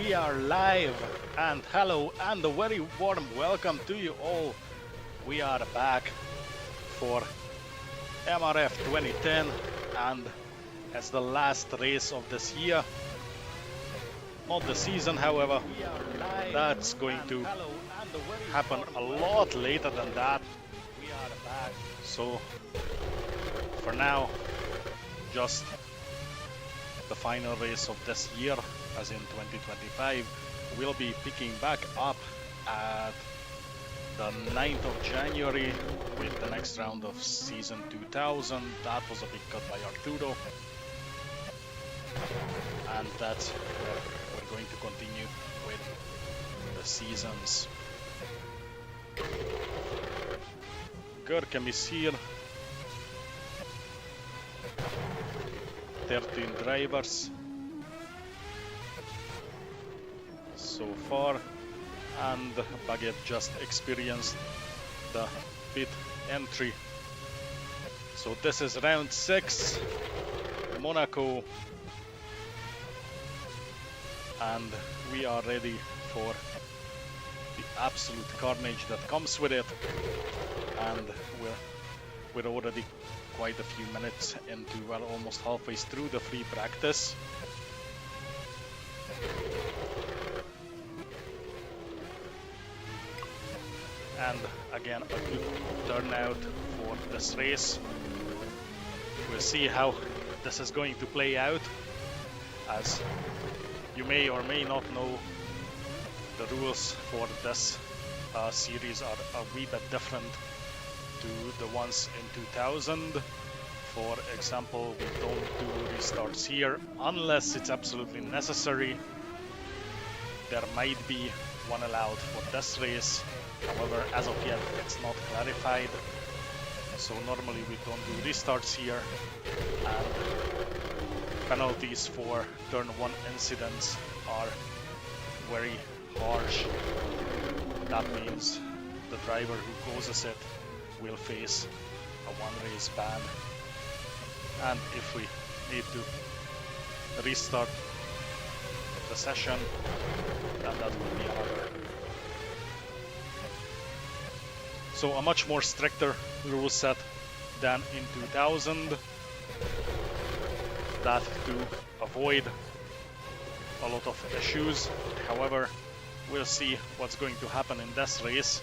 We are live, and hello and a very warm welcome to you all. We are back for MRF 2010, and as the last race of this year, not the season, however, that's going to happen a lot later than that. So for now, just the final race of this year, as in 2025, will be picking back up at the 9th of January with the next round of season 2000. That was a big cut by Arturo, and that's where we're going to continue with the seasons. Görkem is here. 13 drivers so far, and Baguette just experienced the pit entry. So this is round 6, Monaco, and we are ready for the absolute carnage that comes with it. And we're already quite a few minutes into, well, almost halfway through the free practice. And again, a good turnout for this race. We'll see how this is going to play out. As you may or may not know, the rules for this series are a wee bit different to the ones in 2000. For example, we don't do restarts here unless it's absolutely necessary. There might be one allowed for this race. However, as of yet, it's not clarified. So normally we don't do restarts here, and penalties for turn 1 incidents are very harsh. That means the driver who causes it will face a 1 race ban, and if we need to restart the session, then that will be another. So a much more stricter rule set than in 2000, that to avoid a lot of issues. However, we'll see what's going to happen in this race,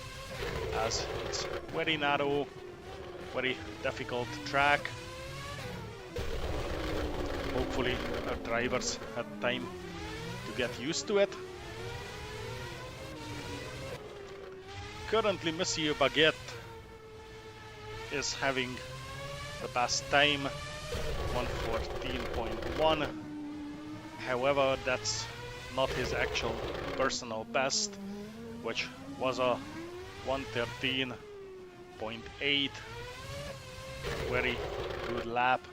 as it's very narrow, very difficult track. Hopefully our drivers had time to get used to it. Currently, Monsieur Baguette is having the best time, 1:14.1. However, that's not his actual personal best, which was a 1:13.8. Very good lap.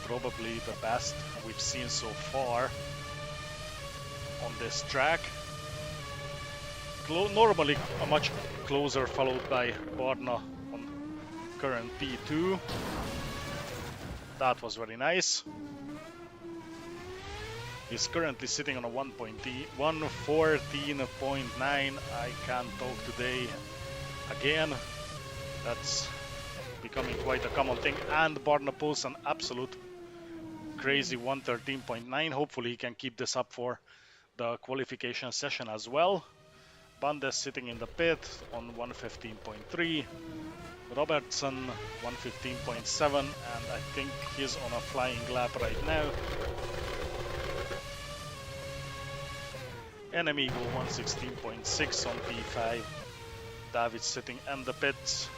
Probably the best we've seen so far on this track. Normally a much closer, followed by Barna on current P2. That was very nice. He's currently sitting on a 1:14.9. I can't talk today again. That's becoming quite a common thing. And Barna pulls an absolute crazy 1:13.9. Hopefully he can keep this up for the qualification session as well. Bandes sitting in the pit on 1:15.3. Robertson 1:15.7, and I think he's on a flying lap right now. Enemigo 1:16.6 on P5. David sitting in the pits.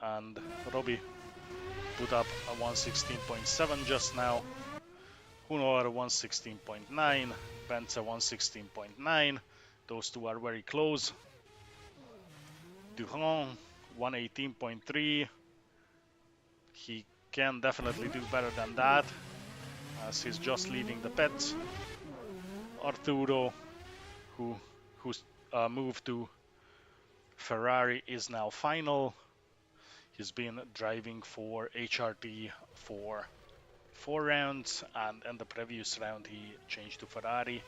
And Robbie put up a 1:16.7 just now. Hunor 1:16.9. Bence 1:16.9. Those two are very close. Durand 1:18.3. He can definitely do better than that, as he's just leaving the pits. Arturo, who's moved to Ferrari, is now final. He's been driving for HRT for 4 rounds, and in the previous round he changed to Ferrari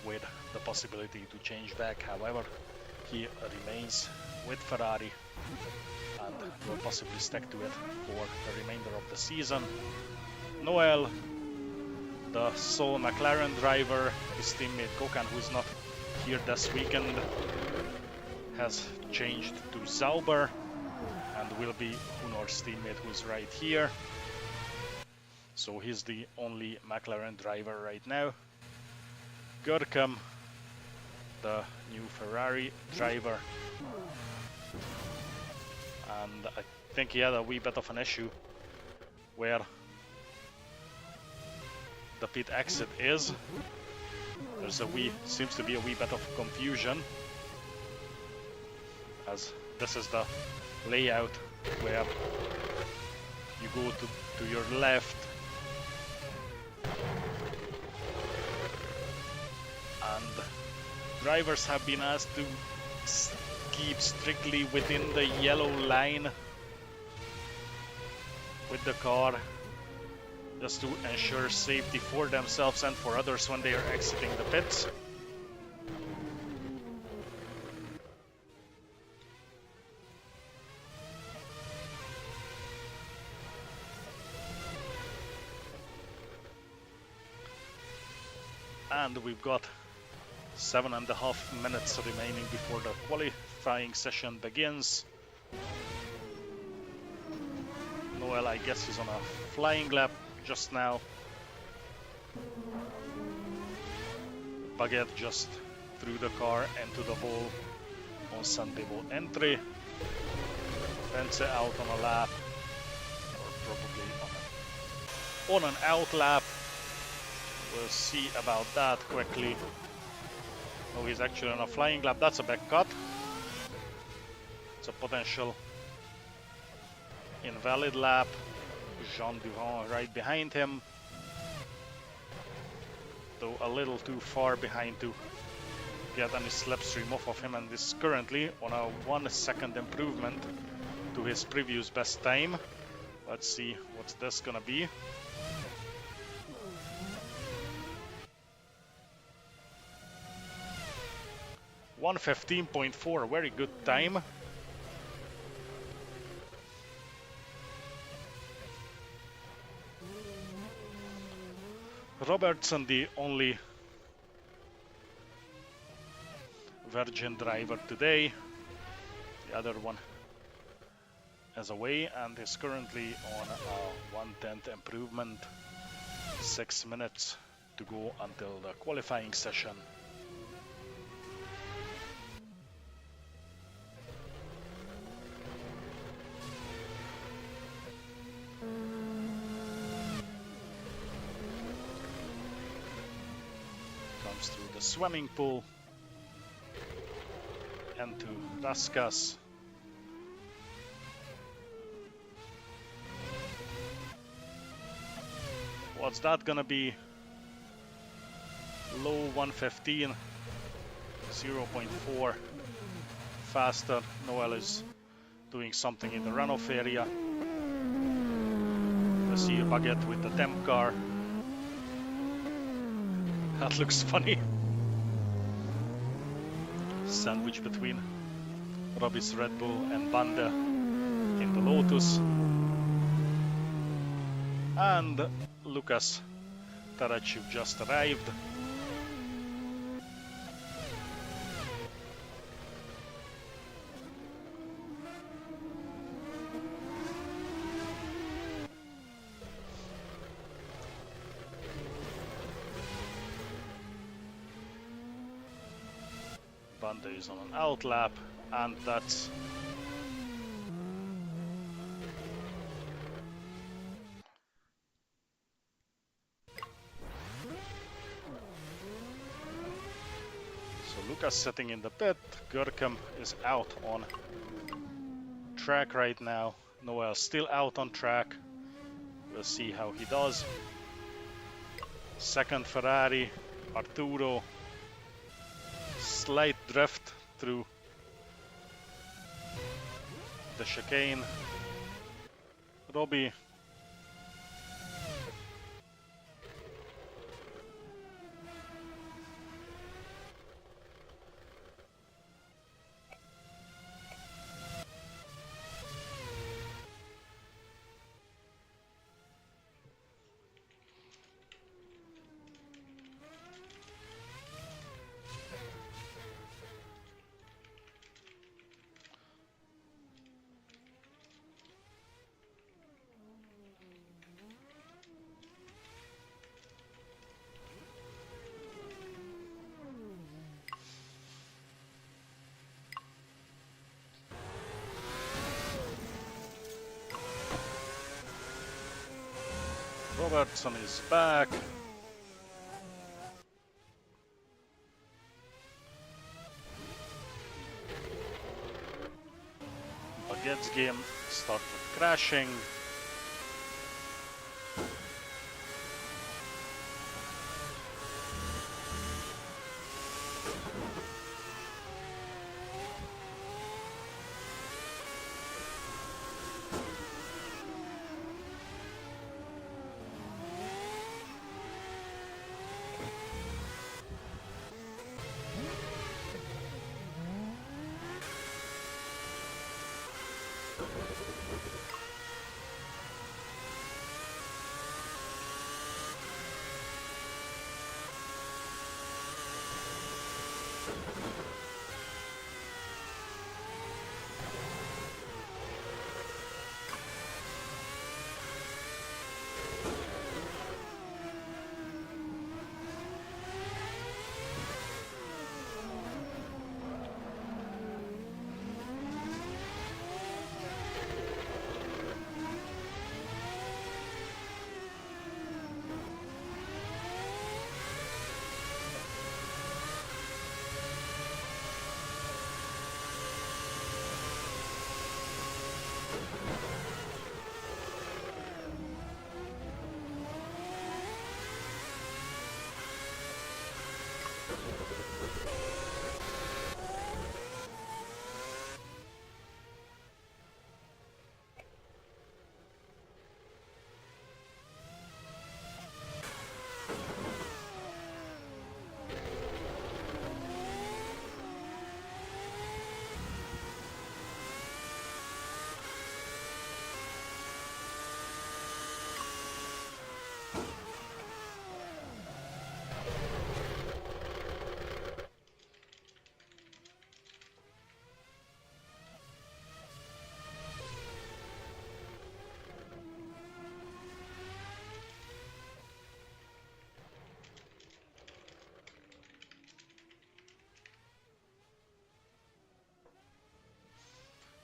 with the possibility to change back. However, he remains with Ferrari and will possibly stick to it for the remainder of the season. Noel, the sole McLaren driver, his teammate Kokan, who's not here this weekend, has changed to Sauber and will be Hunor's teammate, who's right here. So he's the only McLaren driver right now. Görkem, the new Ferrari driver, and I think he had a wee bit of an issue where the pit exit is. There's seems to be a wee bit of confusion, as this is the layout where you go to your left and drivers have been asked to keep strictly within the yellow line with the car, just to ensure safety for themselves and for others when they are exiting the pits. And we've got 7.5 minutes remaining before the qualifying session begins. Noel, I guess he's on a flying lap just now. Baguette just threw the car into the hole on Sandebo entry. Vence out on a lap, or probably on an out lap. We'll see about that quickly. Oh, he's actually on a flying lap. That's a back cut. It's a potential invalid lap. Jean Durand right behind him, though a little too far behind to get any slipstream off of him, and is currently on a 1 second improvement to his previous best time. Let's see what's this gonna be. (1:15.4), very good time. Robertson, the only Virgin driver today. The other one is away and is currently on a 1/10 improvement. 6 minutes to go until the qualifying session. Comes through the swimming pool into Raskas. What's that gonna be? Low 1:15, 0.4 faster. Noel is doing something in the runoff area. I see a Baguette with the temp car. That looks funny. Sandwich between Robbie's Red Bull and Banda in the Lotus. And Lucas Tarachev just arrived. Banda is on an out lap, and that's so Lucas sitting in the pit. Görkem is out on track right now. Noel still out on track. We'll see how he does. Second Ferrari, Arturo. Slight drift through the chicane. Robbie Robertson is back. Baguette's game started crashing.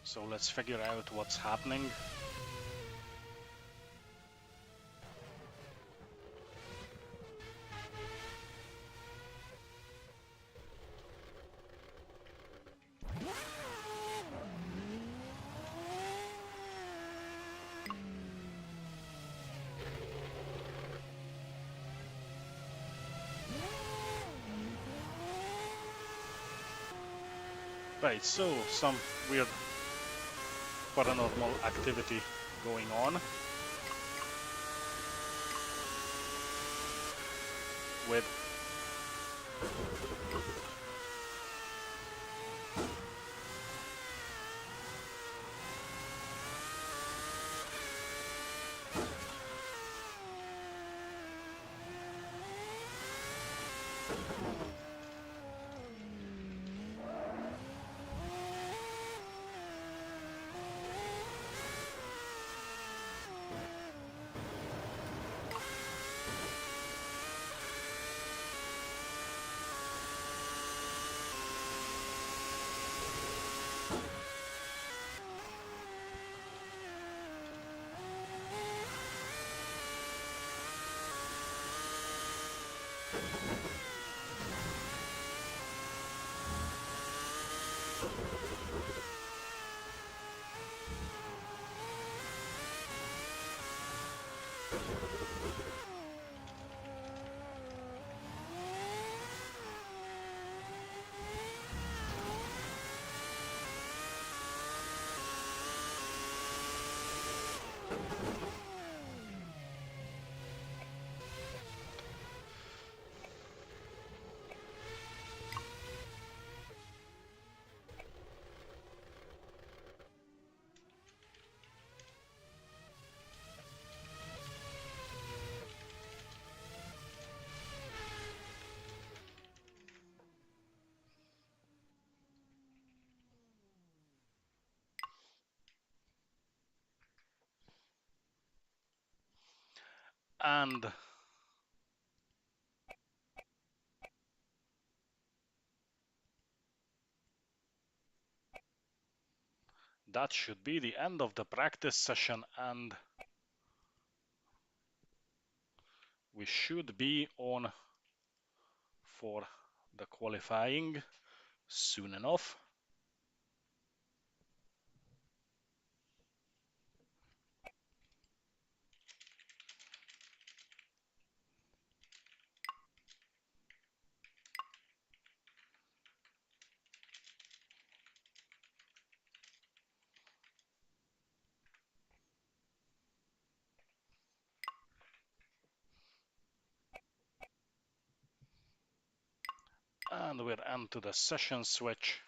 So let's figure out what's happening. Right, so some weird paranormal activity going on with and that should be the end of the practice session, and we should be on for the qualifying soon enough. And we're onto the session switch.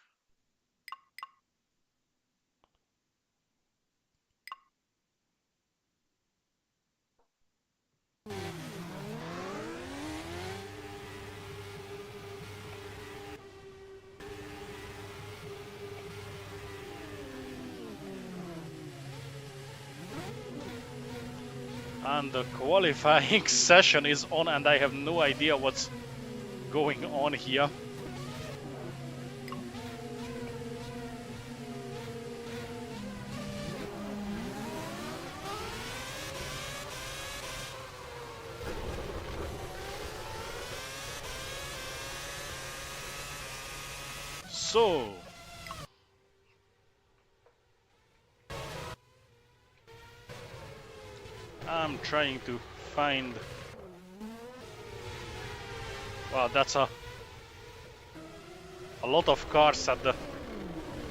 And the qualifying session is on, and I have no idea what's going on here. So, I'm trying to find... Wow, that's a lot of cars at the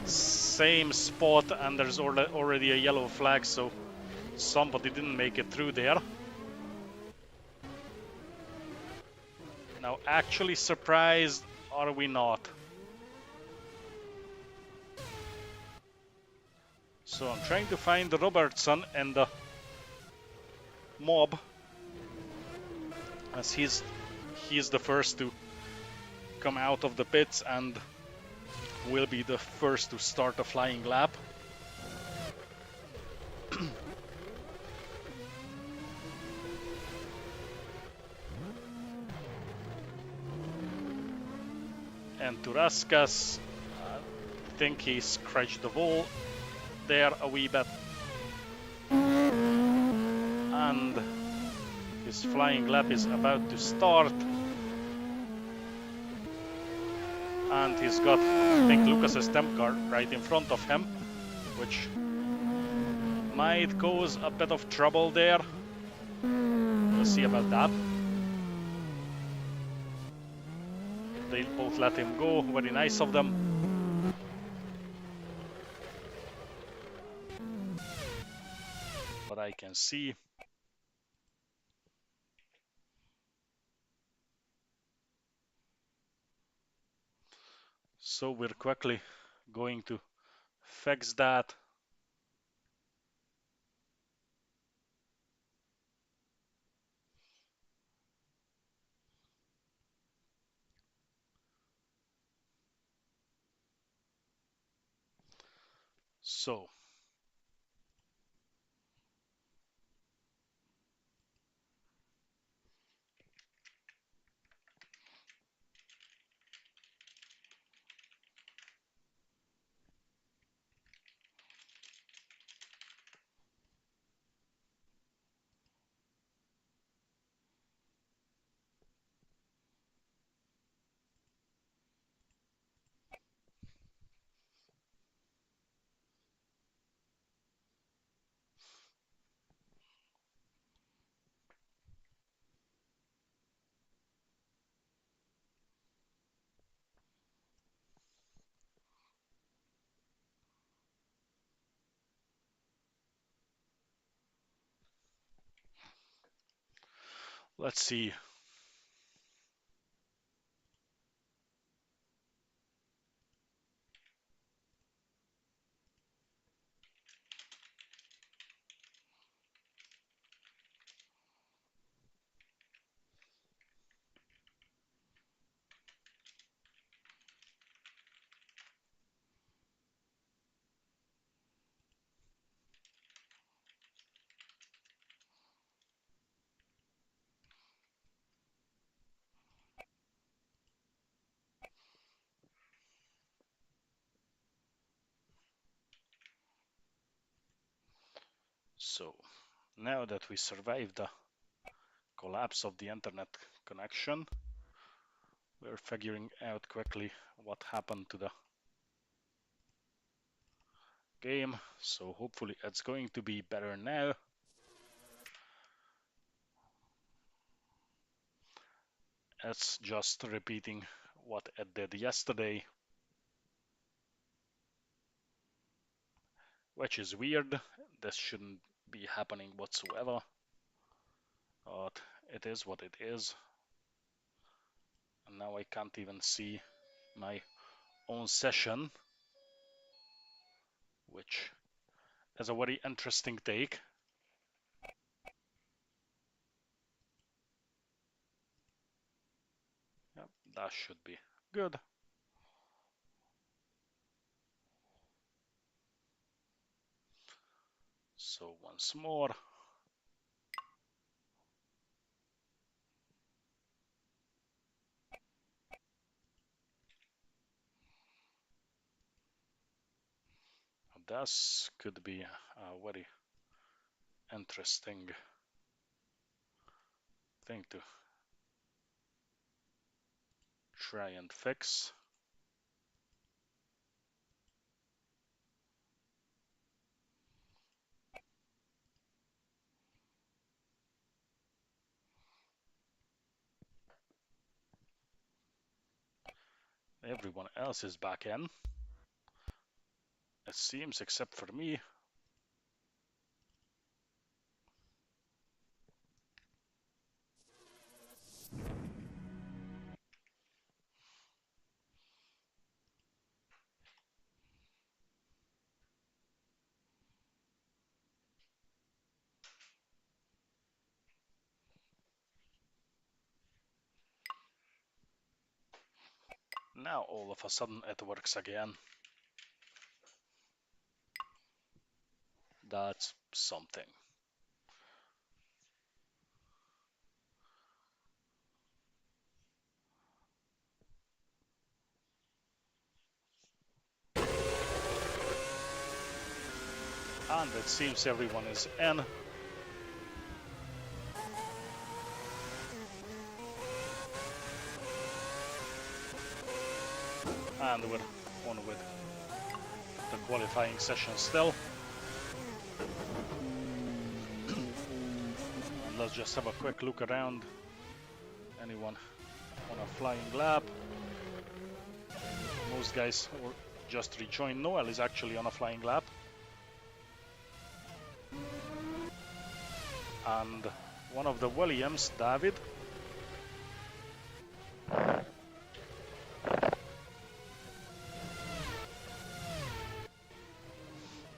same spot, and there's already a yellow flag, so somebody didn't make it through there. Now, actually surprised are we not? So I'm trying to find Robertson and the mob, as he's the first to come out of the pits and will be the first to start a flying lap. And Turaskas, I think he scratched the wall there a wee bit. And his flying lap is about to start. And he's got, I think, Lucas's temp car right in front of him, which might cause a bit of trouble there. We'll see about that. They both let him go, very nice of them. But I can see. So we're quickly going to fix that. So let's see. So now that we survived the collapse of the internet connection. We're figuring out quickly what happened to the game, so hopefully it's going to be better now. It's just repeating what it did yesterday, which is weird. This shouldn't be happening whatsoever, but it is what it is. And now I can't even see my own session, which is a very interesting take. Yep, that should be good. So once more. This could be a very interesting thing to try and fix. Everyone else is back in, it seems, except for me. Now all of a sudden it works again. That's something. And it seems everyone is in. And we're on with the qualifying session still. And let's just have a quick look around. Anyone on a flying lap? Most guys just rejoined. Noel is actually on a flying lap. And one of the Williams, David.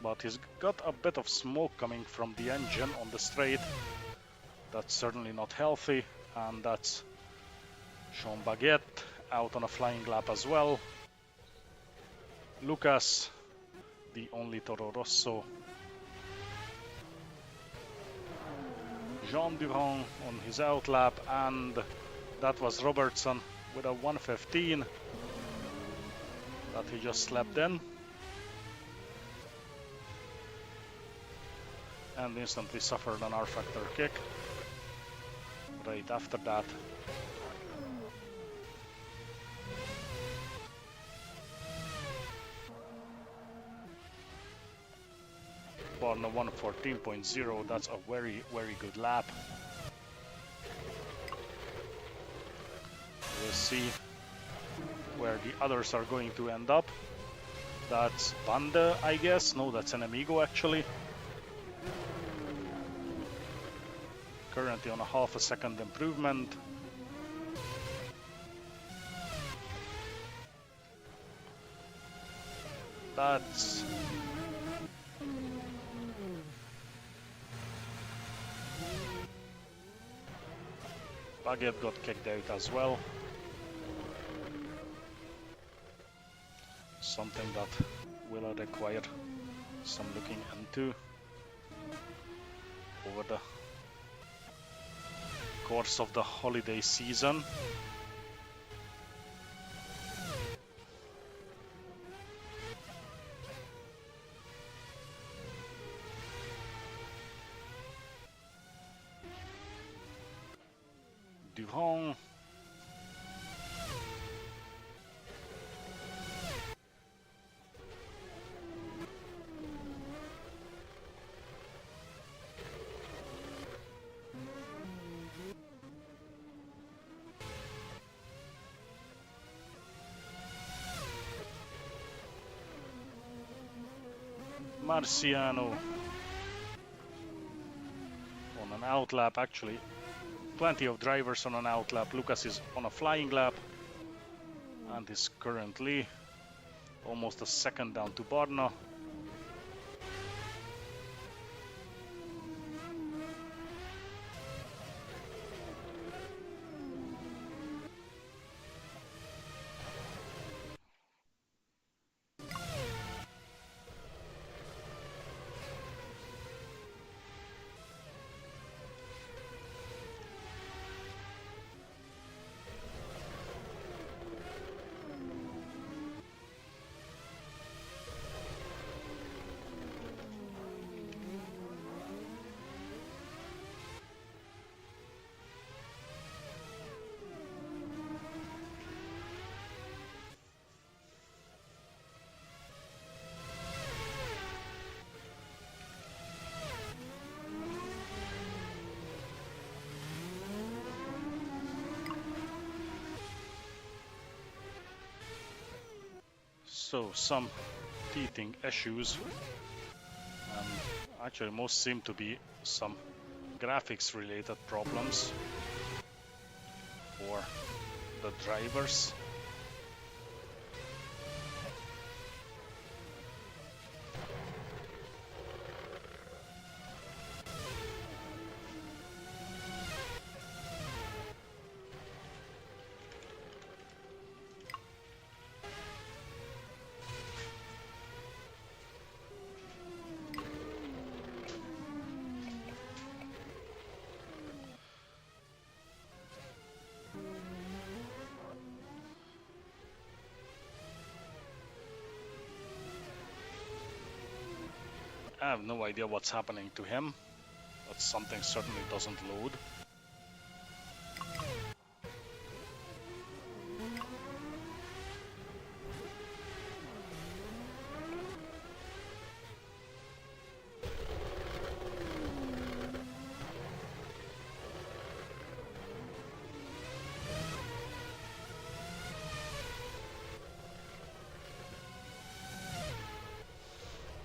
But he's got a bit of smoke coming from the engine on the straight. That's certainly not healthy. And that's Sean Baguette out on a flying lap as well. Lucas, the only Toro Rosso. Jean Durand on his out lap, and that was Robertson with a 1:15 that he just slapped in. And instantly suffered an R-factor kick right after that. But on a 1:14.0, that's a very, very good lap. We'll see where the others are going to end up. That's Banda, I guess. No, that's an Amigo actually. Currently on a half a second improvement. That's Baguette got kicked out as well. Something that will require some looking into over the course of the holiday season. Marciano on an outlap, actually. Plenty of drivers on an outlap. Lucas is on a flying lap and is currently almost a second down to Barna. So some teething issues, and actually most seem to be some graphics related problems for the drivers. I have no idea what's happening to him, but something certainly doesn't load.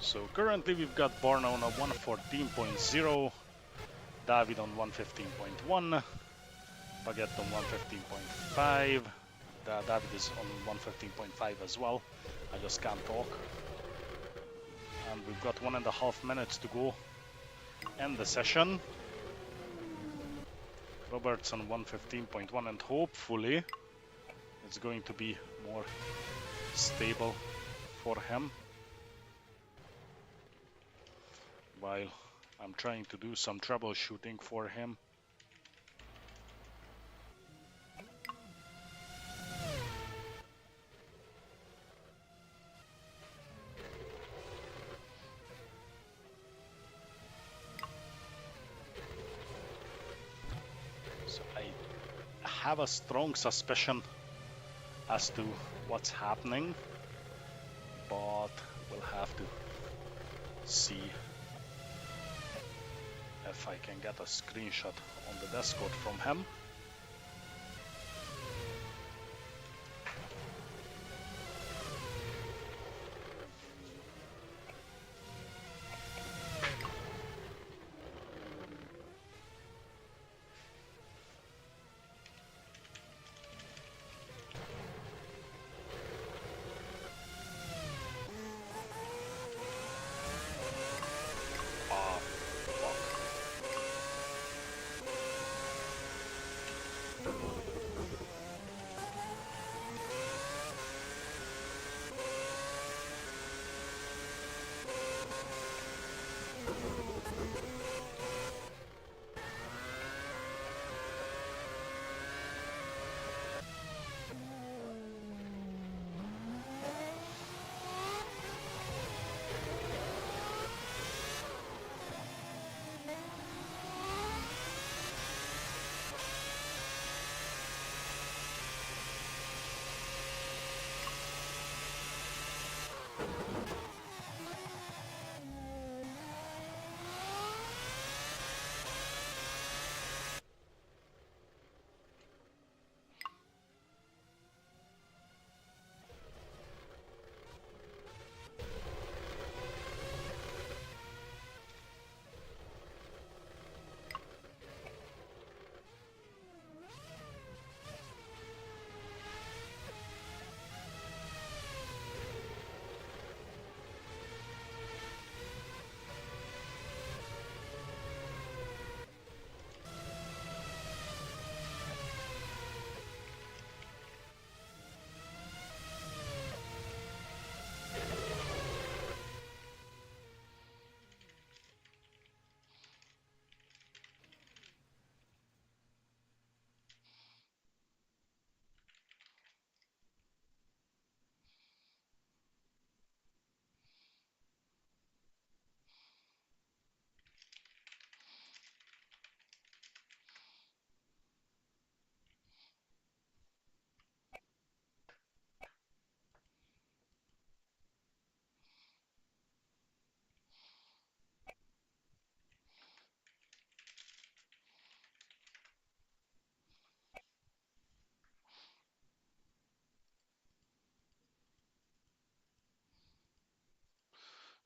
So currently we've got Barna on a 114.0, David on 115.1, Baguette on 115.5, David is on 115.5 as well, I just can't talk. And we've got 1.5 minutes to go end the session. Robert's on 115.1 and hopefully it's going to be more stable for him. While I'm trying to do some troubleshooting for him. So I have a strong suspicion as to what's happening, but we'll have to see if I can get a screenshot on the Discord from him.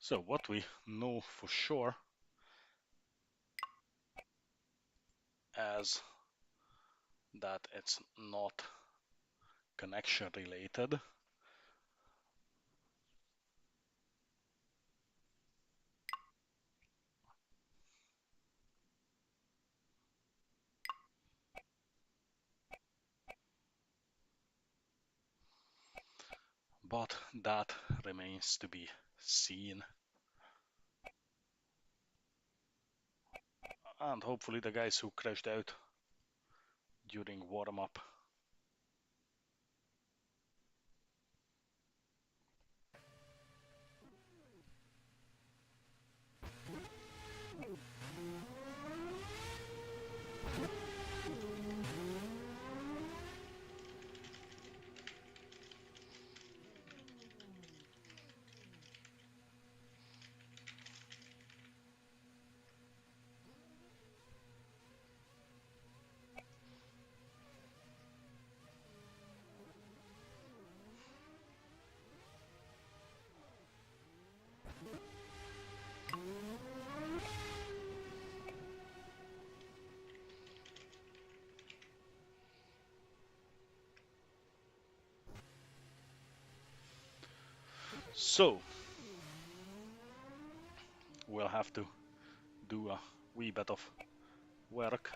So what we know for sure as that it's not connection related. But that remains to be seen. And hopefully the guys who crashed out during warm-up So we'll have to do a wee bit of work.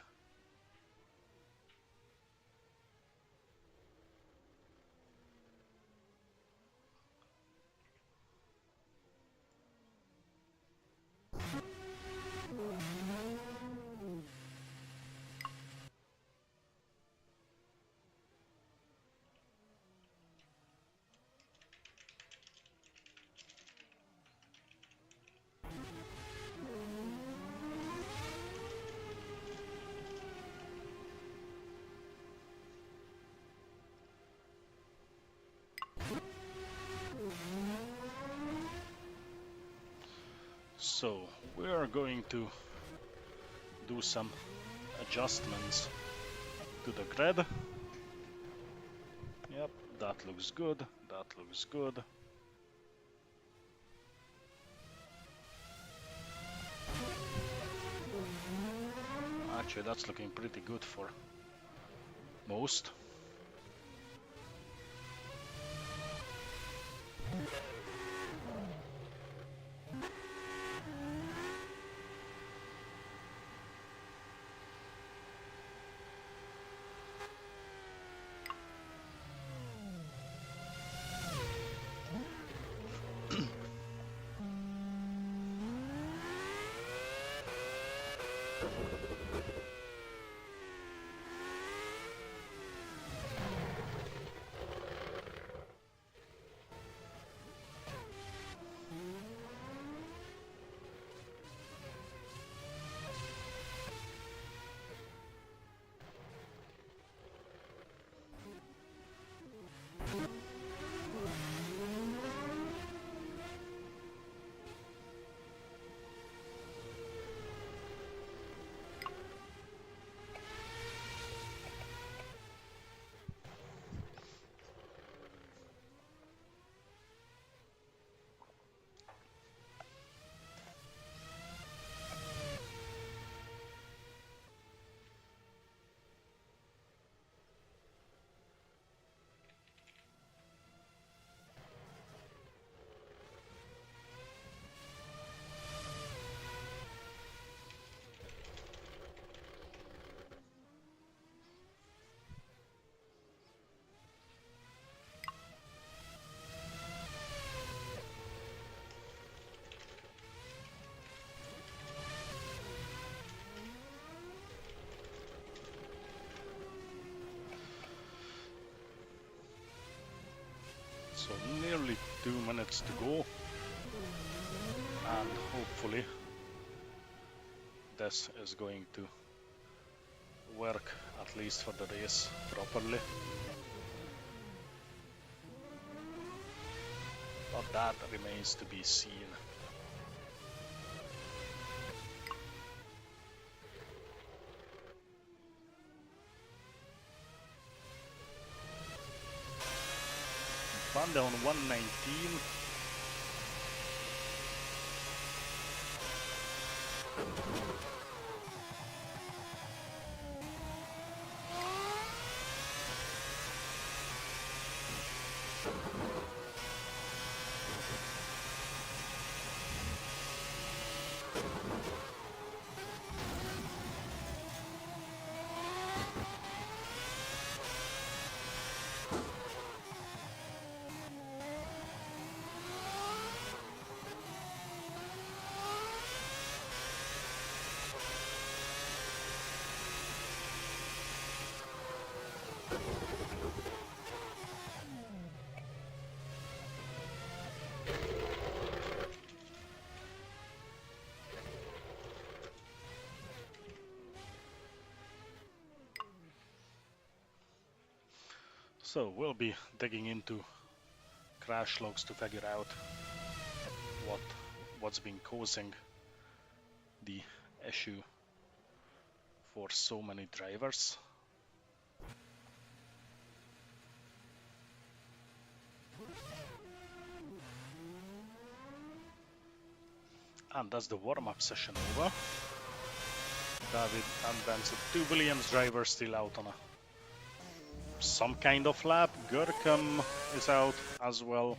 So we're going to do some adjustments to the grid. Yep, that looks good, that looks good. Actually, that's looking pretty good for most. So nearly 2 minutes to go, and hopefully this is going to work at least for the race properly. But that remains to be seen. Van down 119. So we'll be digging into crash logs to figure out what's been causing the issue for so many drivers. And that's the warm-up session over. David and Ben's two Williams drivers still out on some kind of lap. Gurkham is out as well.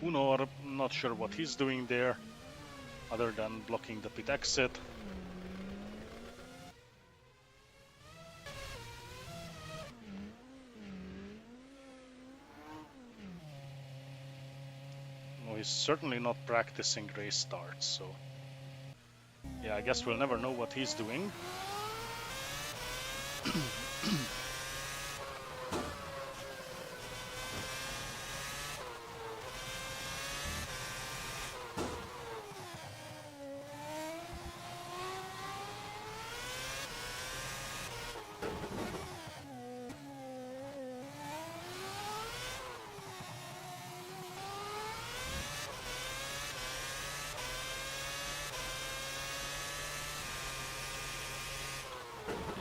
Hunor, not sure what he's doing there, other than blocking the pit exit. No, he's certainly not practicing race starts, so yeah, I guess we'll never know what he's doing.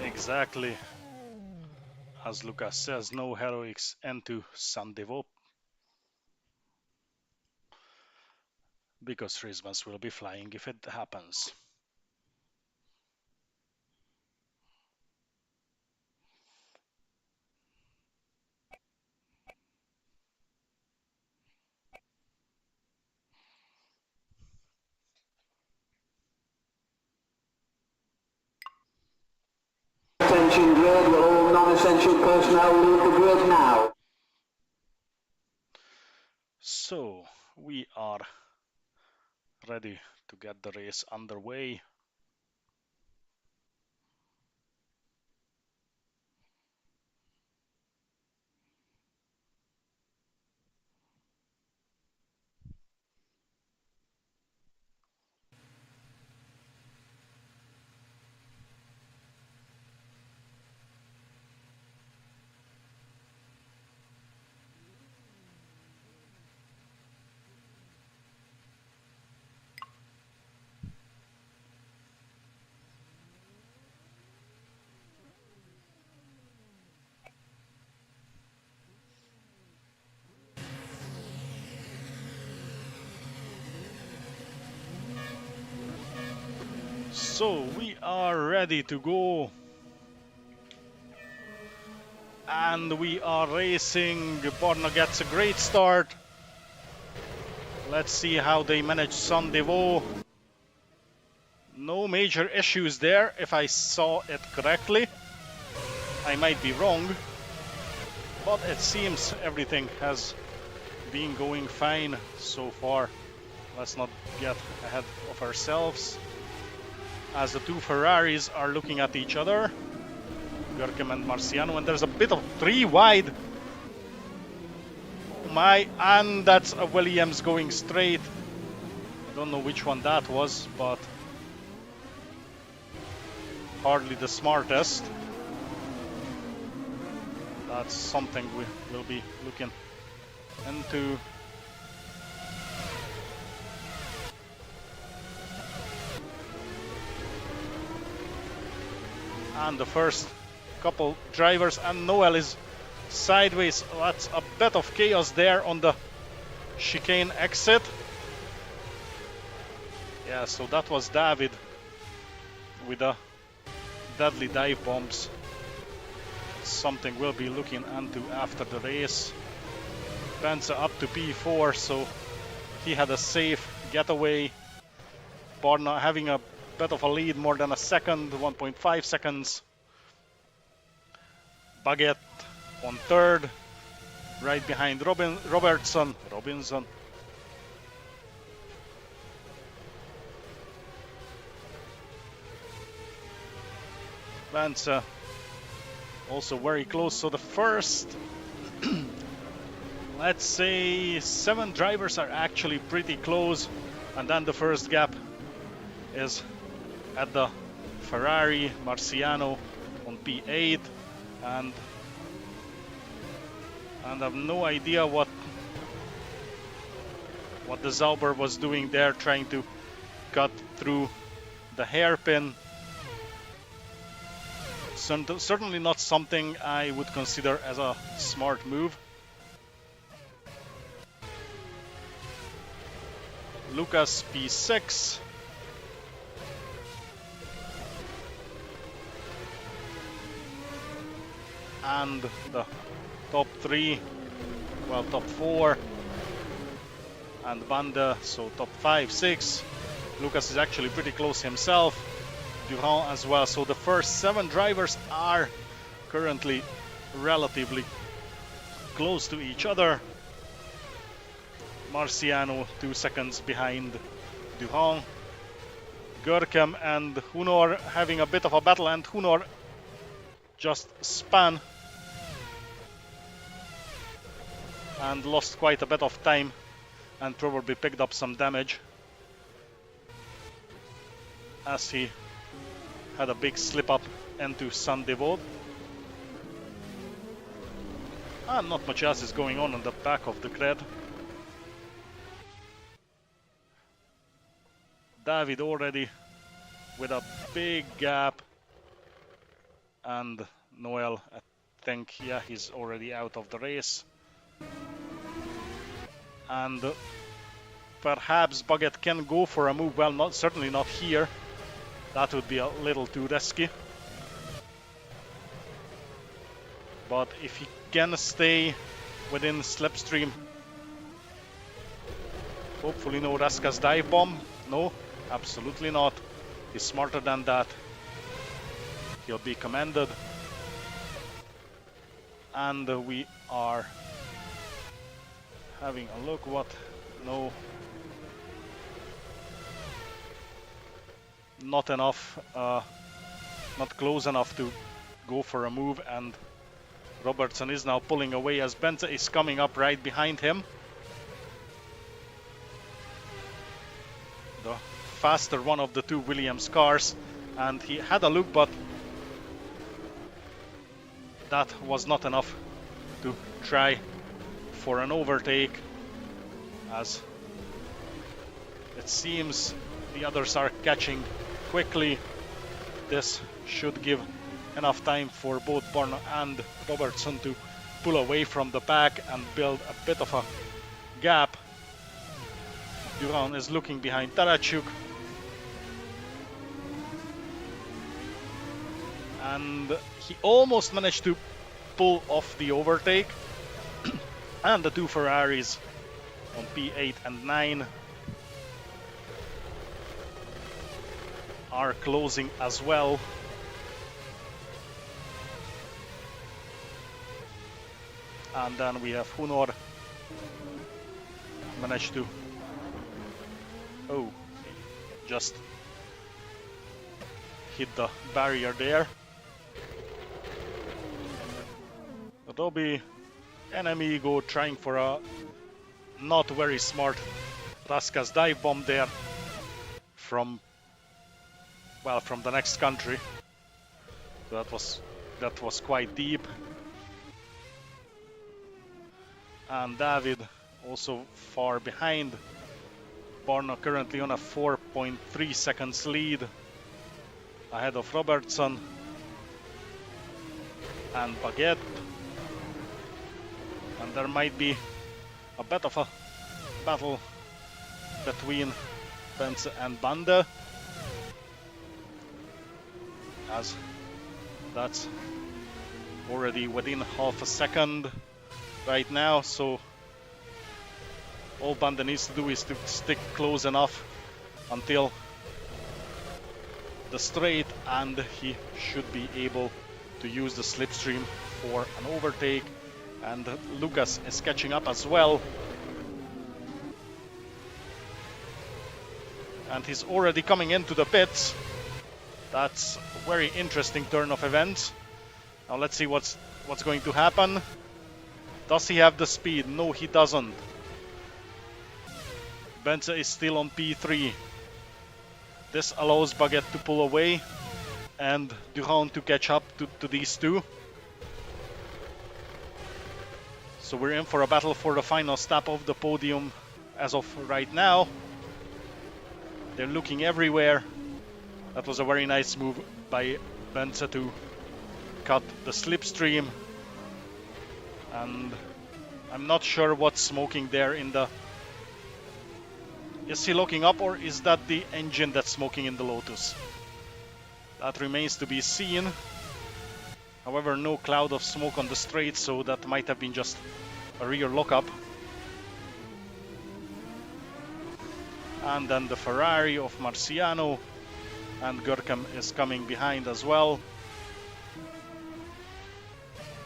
Exactly. As Lucas says, no heroics into Sandevo, because Rizvans will be flying if it happens. Attention grid, all non-essential personnel leave the grid now. So we are ready to get the race underway. So we are ready to go. And we are racing. Borna gets a great start. Let's see how they manage Sandevo. No major issues there, if I saw it correctly. I might be wrong, but it seems everything has been going fine so far. Let's not get ahead of ourselves, as the two Ferraris are looking at each other, Gurkham and Marciano, and there's a bit of 3 wide. Oh my, and that's a Williams going straight. I don't know which one that was, but hardly the smartest. That's something we will be looking into. And the first couple drivers, and Noel is sideways. That's a bit of chaos there on the chicane exit. Yeah, so that was David with the deadly dive bombs. Something we'll be looking into after the race. Benza up to P4, so he had a safe getaway. Borna having a bit of a lead, more than a second, 1.5 seconds. Baguette on third, right behind Robinson. Benza also very close. So the first, let's say 7 drivers are actually pretty close, and then the first gap is at the Ferrari. Marciano on P8, and I have no idea what the Zauber was doing there, trying to cut through the hairpin. Certainly not something I would consider as a smart move. Lucas P6. And the top 3, well, top 4. And Banda, so top 5, 6. Lucas is actually pretty close himself. Durand as well. So the first 7 drivers are currently relatively close to each other. Marciano 2 seconds behind Durand. Görkem and Hunor having a bit of a battle, and Hunor just spun and lost quite a bit of time and probably picked up some damage as he had a big slip up into Saint-Devote. And not much else is going on the back of the grid. David already with a big gap, and Noel, I think, yeah, he's already out of the race. And perhaps Baguette can go for a move. Well, certainly not here. That would be a little too risky. But if he can stay within slipstream, hopefully no Raska's dive bomb. No, absolutely not. He's smarter than that. He'll be commended. And we are having a look. What? No. Not enough. Not close enough to go for a move. And Robertson is now pulling away as Bence is coming up right behind him. The faster one of the 2 Williams cars. And he had a look, but that was not enough to try for an overtake, as it seems the others are catching quickly. This should give enough time for both Borno and Robertson to pull away from the pack and build a bit of a gap. Durand is looking behind Tarachuk, and he almost managed to pull off the overtake. And the 2 Ferraris on P8 and 9 are closing as well. And then we have Hunor managed to, oh, just hit the barrier there. Robbie and Amigo trying for a not very smart Raska's dive bomb there from, well, from the next country. So that was quite deep. And David also far behind. Borno currently on a 4.3 seconds lead ahead of Robertson and Baguette. And there might be a bit of a battle between Bence and Banda, as that's already within half a second right now. So all Banda needs to do is to stick close enough until the straight, and he should be able to use the slipstream for an overtake. And Lucas is catching up as well. And he's already coming into the pits. That's a very interesting turn of events. Now let's see what's going to happen. Does he have the speed? No, he doesn't. Bence is still on P3. This allows Baguette to pull away and Durand to catch up to these 2. So we're in for a battle for the final stop of the podium as of right now. They're looking everywhere. That was a very nice move by Bence to cut the slipstream. And I'm not sure what's smoking there in the... Is he locking up, or is that the engine that's smoking in the Lotus? That remains to be seen. However, no cloud of smoke on the straight, so that might have been just a rear lockup. And then the Ferrari of Marciano, and Görkem is coming behind as well.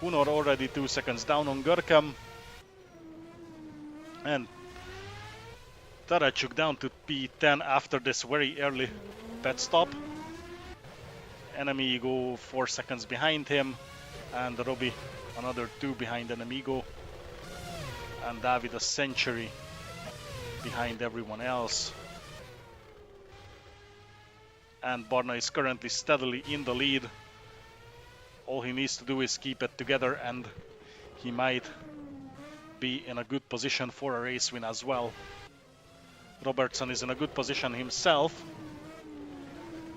Hunor already 2 seconds down on Görkem. And Tarachuk down to P10 after this very early pit stop. Enemigo 4 seconds behind him, and Robbie another 2 behind Enemigo, and David a century behind everyone else. And Barna is currently steadily in the lead. All he needs to do is keep it together, and he might be in a good position for a race win as well. Robertson is in a good position himself,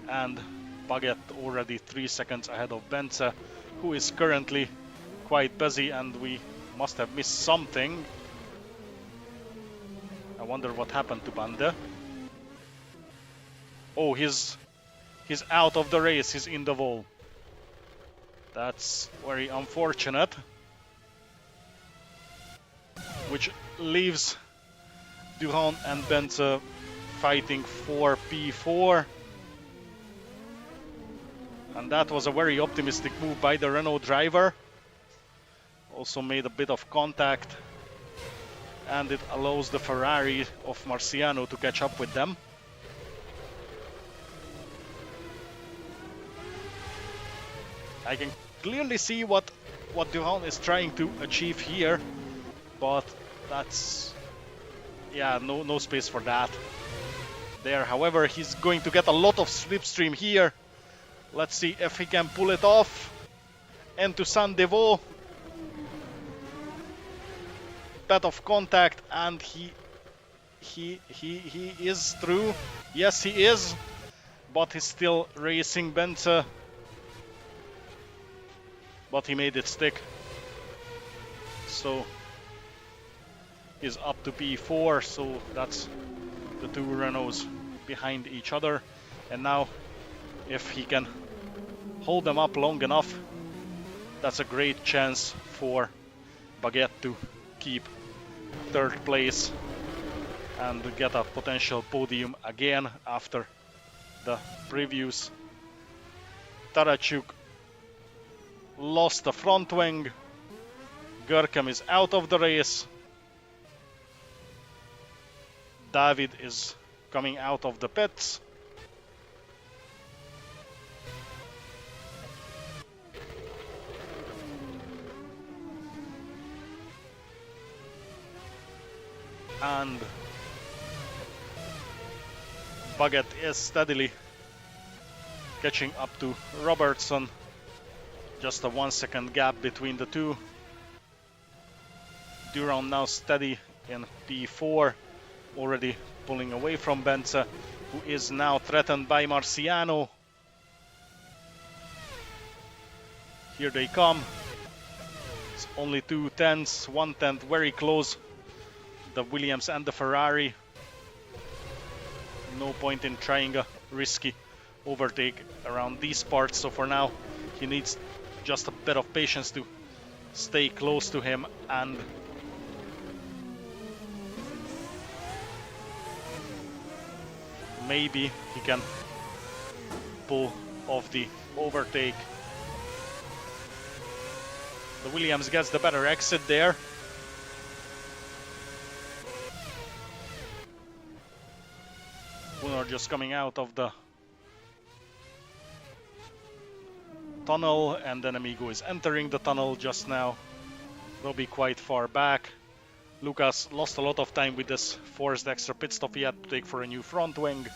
and Baguette already 3 seconds ahead of Bence, who is currently quite busy, and we must have missed something. I wonder what happened to Bande. Oh, he's out of the race, he's in the wall. That's very unfortunate. Which leaves Durand and Bence fighting for P4. And that was a very optimistic move by the Renault driver. Also made a bit of contact, and it allows the Ferrari of Marciano to catch up with them. I can clearly see what Durand is trying to achieve here, but that's, yeah, no space for that there. However, he's going to get a lot of slipstream here. Let's see if he can pull it off. Into Saint-Devoux. Bit of contact, and he is through. Yes, he is, but he's still racing Bence. But he made it stick. So he's up to P4, so that's the 2 Renaults behind each other. And now, if he can hold them up long enough, that's a great chance for Baguette to keep 3rd place and get a potential podium again after the previews. Tarachuk lost the front wing. Görkem is out of the race. David is coming out of the pits. And Baguette is steadily catching up to Robertson. Just a 1 second gap between the two. Durand now steady in P4, already pulling away from Bence, who is now threatened by Marciano. Here they come. It's only 2 tenths, 1 tenth very close. The Williams and the Ferrari. No point in trying a risky overtake around these parts, so for now he needs just a bit of patience to stay close to him, and maybe he can pull off the overtake. The Williams gets the better exit there. Hunor just coming out of the tunnel, and then Amigo is entering the tunnel just now. Robbie quite far back. Lucas lost a lot of time with this forced extra pit stop he had to take for a new front wing.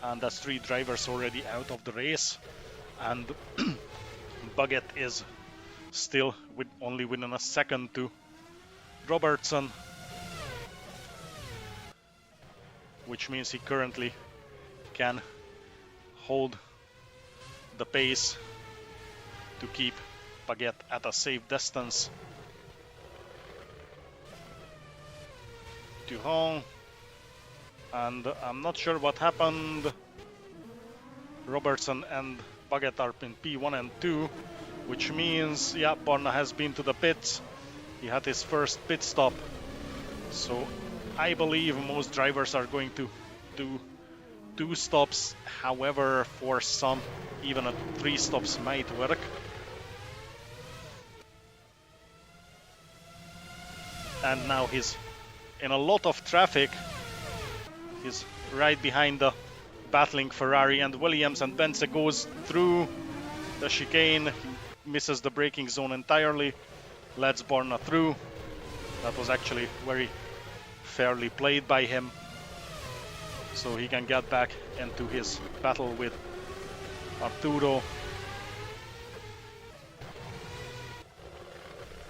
And that's 3 drivers already out of the race. and Baguette is still only within a second to Robertson, which means he currently can hold the pace to keep Baguette at a safe distance. Durand, and I'm not sure what happened. Robertson and Baguette are in P1 and 2, which means, yeah, Borna has been to the pits. He had his first pit stop. So I believe most drivers are going to do 2 stops. However, for some, even a 3 stops might work. And now he's in a lot of traffic. He's right behind the battling Ferrari and Williams, and Bence goes through the chicane. He misses the braking zone entirely, lets Borna through. That was actually very fairly played by him, so he can get back into his battle with Arturo.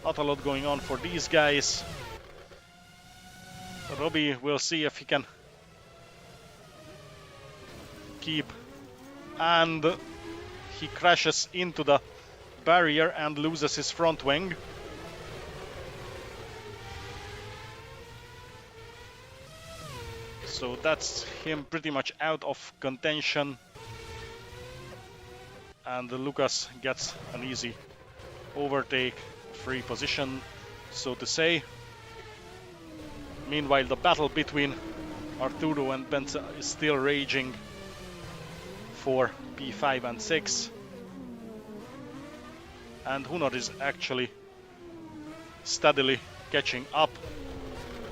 Not a lot going on for these guys. Robbie will see if he can keep, and he crashes into the barrier and loses his front wing. So that's him pretty much out of contention, and Lucas gets an easy overtake, free position, so to say. Meanwhile, the battle between Arturo and Bence is still raging for P5 and 6. And Hunor is actually steadily catching up.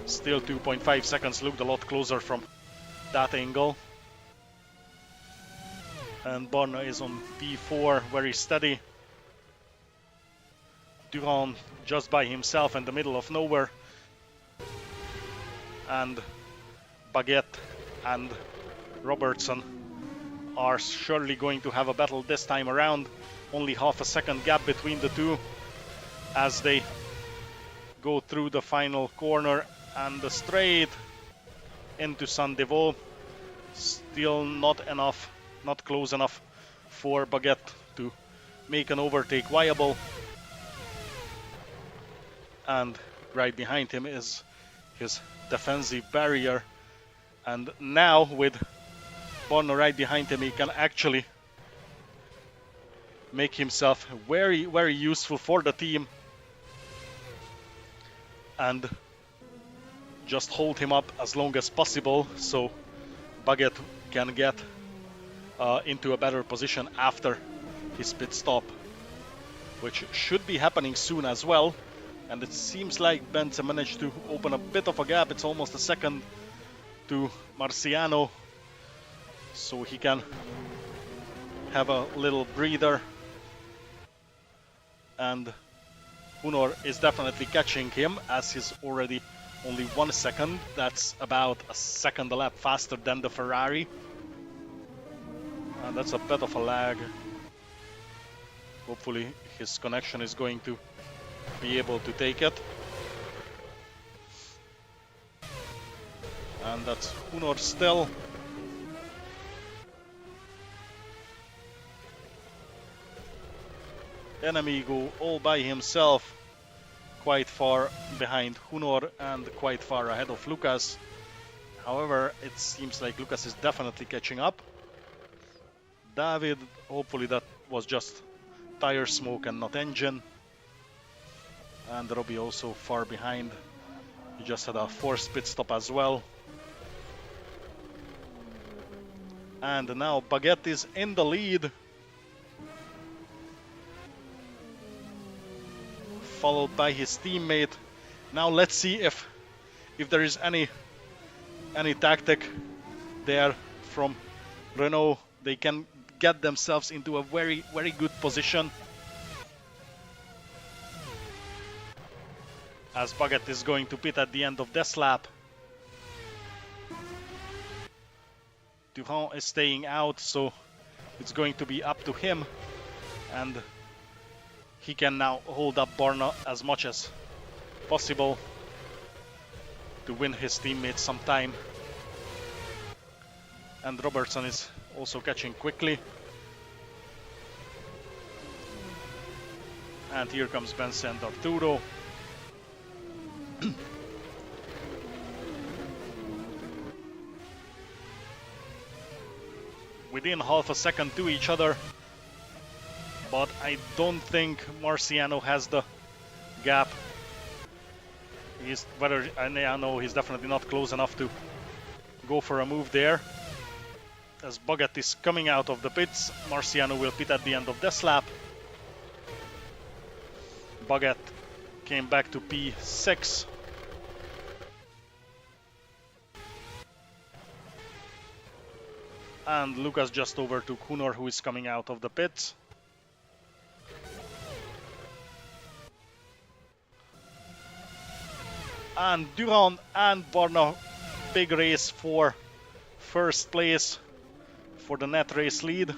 Still 2.5 seconds, looked a lot closer from that angle. And Borna is on P4, very steady. Durand just by himself in the middle of nowhere. And Baguette and Robertson are surely going to have a battle this time around. Only half a second gap between the two as they go through the final corner and the straight into Saint-Devoux. Still not enough, not close enough for Baguette to make an overtake viable. And right behind him is his defensive barrier, and now with Borna right behind him, he can actually make himself very, very useful for the team and just hold him up as long as possible so Baguette can get into a better position after his pit stop, which should be happening soon as well. And it seems like Bence managed to open a bit of a gap. It's almost a second to Marciano, so he can have a little breather. And Hunor is definitely catching him, as he's already only 1 second. That's about a second a lap faster than the Ferrari. And that's a bit of a lag. Hopefully his connection is going to be able to take it. And that's Hunor still. Enemigo all by himself, quite far behind Hunor and quite far ahead of Lucas. However, it seems like Lucas is definitely catching up. David, hopefully that was just tire smoke and not engine. And Robbie also far behind. He just had a forced pit stop as well. And now Baguette is in the lead, followed by his teammate. Now let's see if there is any tactic there from Renault. They can get themselves into a very, very good position, as Baguette is going to pit at the end of this lap. Durand is staying out, so it's going to be up to him, and he can now hold up Borna as much as possible to win his teammates some time. And Robertson is also catching quickly. And here comes Benson and Arturo. Within half a second to each other, but I don't think Marciano has the gap. I know he's definitely not close enough to go for a move there. As Baguette is coming out of the pits, Marciano will pit at the end of this lap. Baguette came back to P6. And Lucas just overtook Hunor, who is coming out of the pits. And Durand and Borna, big race for first place for the net race lead.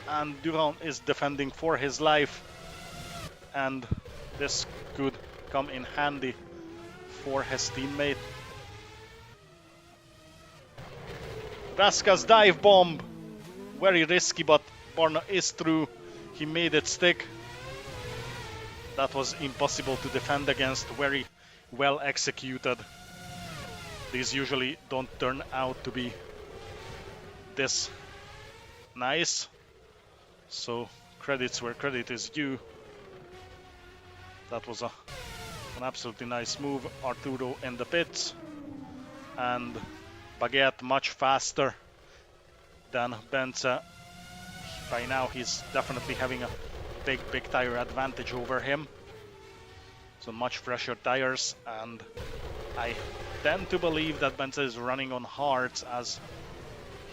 And Durand is defending for his life, and this could come in handy for his teammate. Raska's dive bomb, very risky, but Borna is through. He made it stick. That was impossible to defend against, very well executed. These usually don't turn out to be this nice, so credits where credit is due. That was an absolutely nice move. Arturo in the pits, and Baguette much faster than Benza. By now he's definitely having a big tire advantage over him. So much fresher tires, and I tend to believe that Benza is running on hards as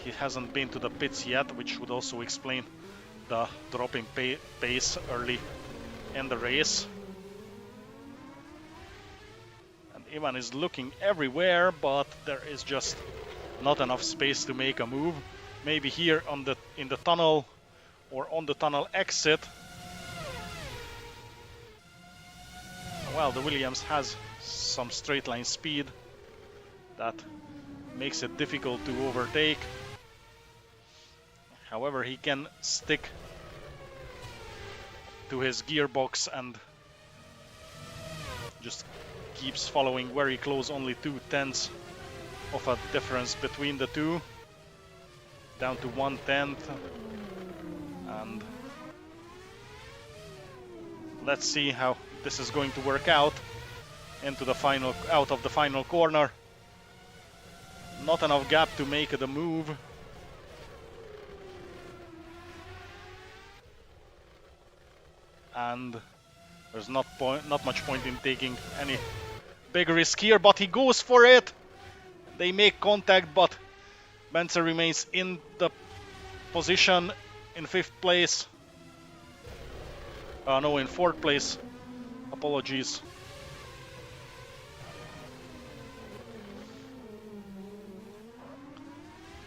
he hasn't been to the pits yet, which would also explain the drop in pace early in the race. And Ivan is looking everywhere, but there is just not enough space to make a move. Maybe here in the tunnel or on the tunnel exit. Well, the Williams has some straight line speed that makes it difficult to overtake. However, he can stick to his gearbox and just keeps following very close, only 2/10 of a difference between the two, down to 1/10. And let's see how this is going to work out into the final, out of the final corner. Not enough gap to make the move. And there's not much point in taking any big risk here, but he goes for it. They make contact, but Benzer remains in the position in 5th place. No, in 4th place. Apologies.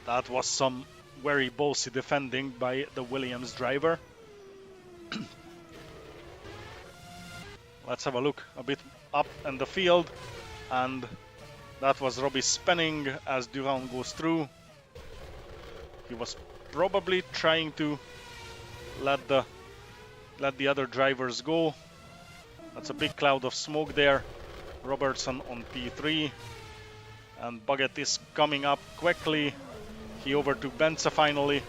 That was some very ballsy defending by the Williams driver. Let's have a look a bit up in the field, and that was Robbie spinning as Durand goes through. He was probably trying to let the other drivers go. That's a big cloud of smoke there. Robertson on P3, and Baguette is coming up quickly. He overtook Benza finally.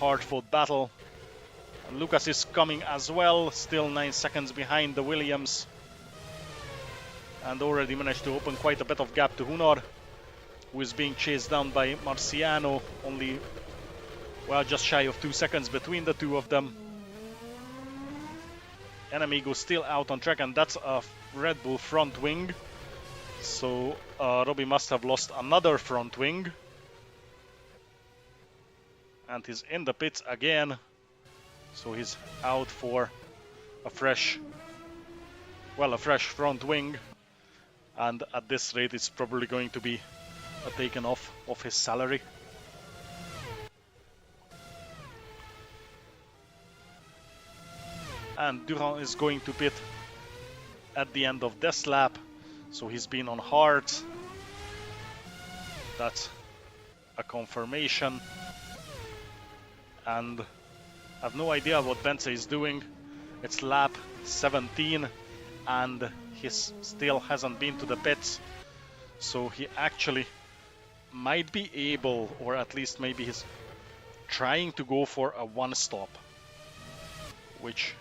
Hard-fought battle. And Lucas is coming as well, still 9 seconds behind the Williams, and already managed to open quite a bit of gap to Hunor, who is being chased down by Marciano. Only, well, just shy of 2 seconds between the two of them. Enemigo still out on track, and that's a Red Bull front wing. So Robbie must have lost another front wing. And he's in the pits again. So he's out for a fresh well, a fresh front wing, and at this rate it's probably going to be taken off of his salary. And Durand is going to pit at the end of this lap, so he's been on hards. That's a confirmation, and I have no idea what Bence is doing. It's lap 17 and he still hasn't been to the pits, so he actually might be able, or at least maybe he's trying to go for a one stop, which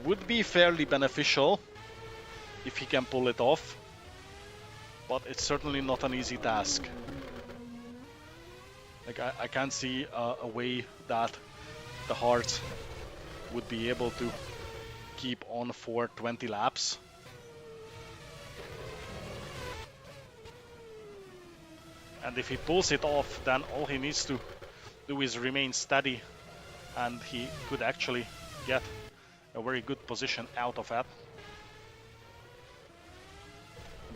would be fairly beneficial if he can pull it off, but it's certainly not an easy task. Like, I can't see a way that the Hearts would be able to keep on for 20 laps. And if he pulls it off, then all he needs to do is remain steady, and he could actually get a very good position out of that.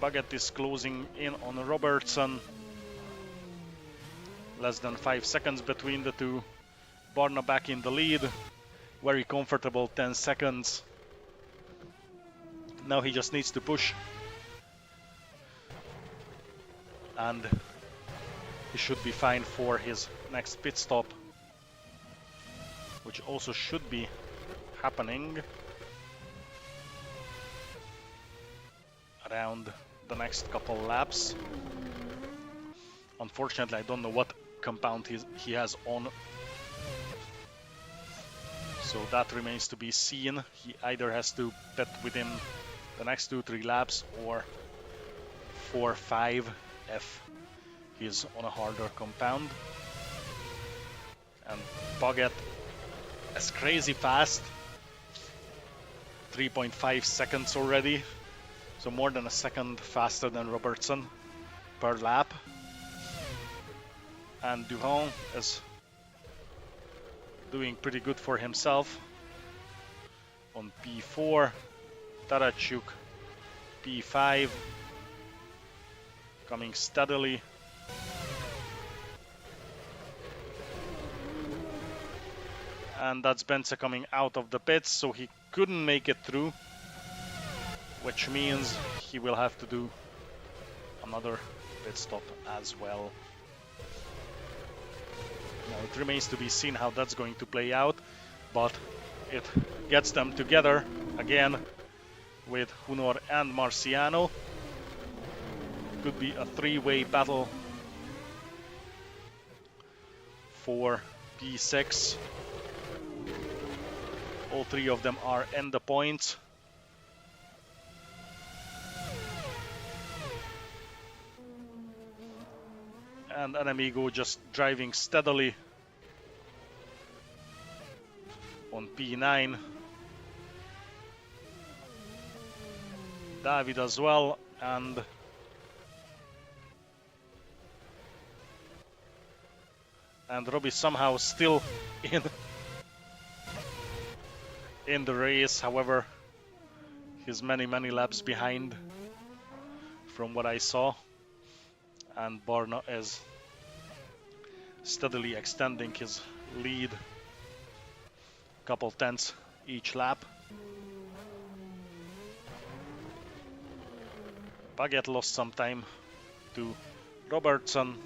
Baguette is closing in on Robertson. Less than 5 seconds between the two. Barna back in the lead. Very comfortable 10 seconds. Now he just needs to push. And he should be fine for his next pit stop, which also should be happening around the next couple laps. Unfortunately, I don't know what compound he has on, so that remains to be seen. He either has to pit within the next 2-3 laps or 4-5 if he's on a harder compound. And Baguette is crazy fast, 3.5 seconds already, so more than a second faster than Robertson per lap. And Durand is doing pretty good for himself on P4, Tarachuk P5, coming steadily. And that's Bence coming out of the pits, so he couldn't make it through, which means he will have to do another pit stop as well. Now it remains to be seen how that's going to play out, but it gets them together again with Hunor and Marciano. Could be a three-way battle for P6. All three of them are in the points. And Enemigo just driving steadily on P9. David as well, and Robbie somehow still in the race. However, he's many laps behind from what I saw, and Barna is steadily extending his lead, couple tenths each lap. Baguette lost some time to Robertson,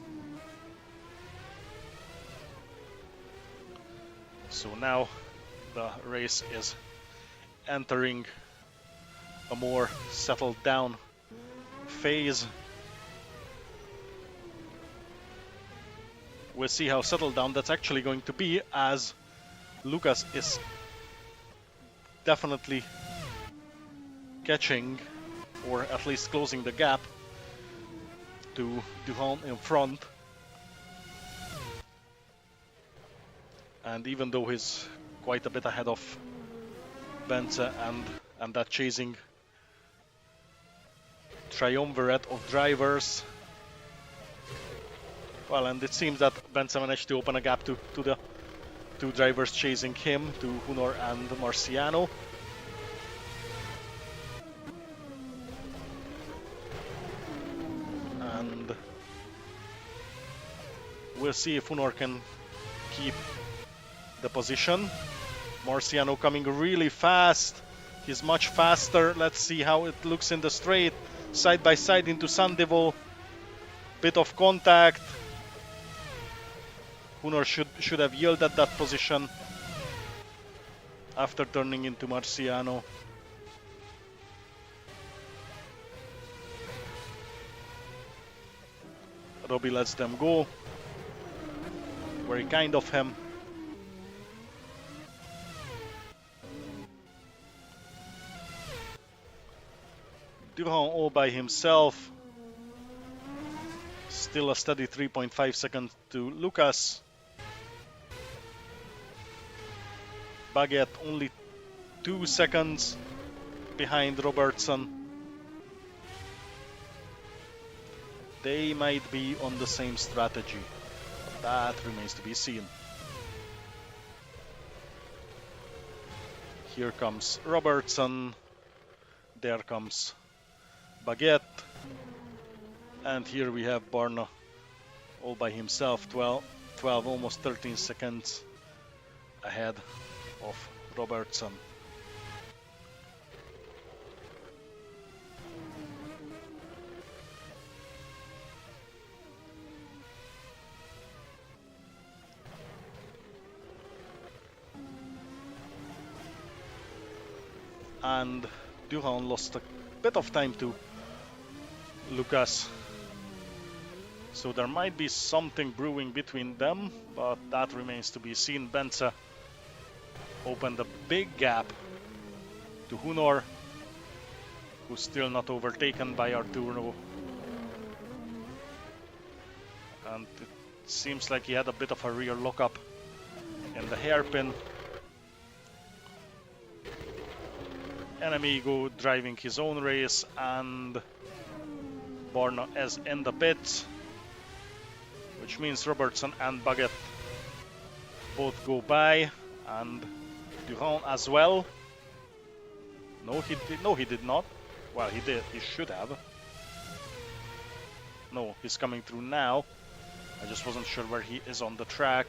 so now the race is entering a more settled down phase. We'll see how settled down that's actually going to be, as Lucas is definitely catching, or at least closing the gap to Durand in front. And even though he's quite a bit ahead of Bence and that chasing triumvirate of drivers, well, and it seems that Bence managed to open a gap to the two drivers chasing him, to Hunor and Marciano. We'll see if Hunor can keep the position. Marciano coming really fast. He's much faster. Let's see how it looks in the straight. Side by side into Sandevo. Bit of contact. Hunor should have yielded that position after turning into Marciano. Robbie lets them go. Very kind of him. Durand all by himself. Still a steady 3.5 seconds to Lucas. Baguette only 2 seconds behind Robertson. They might be on the same strategy, but that remains to be seen. Here comes Robertson. There comes Baguette. And here we have Barna all by himself, 12, almost 13 seconds ahead of Robertson. And Durand lost a bit of time to Lucas. So there might be something brewing between them, but that remains to be seen. Bence opened a big gap to Hunor, who's still not overtaken by Arturo. And it seems like he had a bit of a rear lockup in the hairpin. Enemigo driving his own race, and Borna is in the pits, which means Robertson and Baguette both go by, and Durand as well. No, he did not. Well, he did. He should have. No, he's coming through now. I just wasn't sure where he is on the track.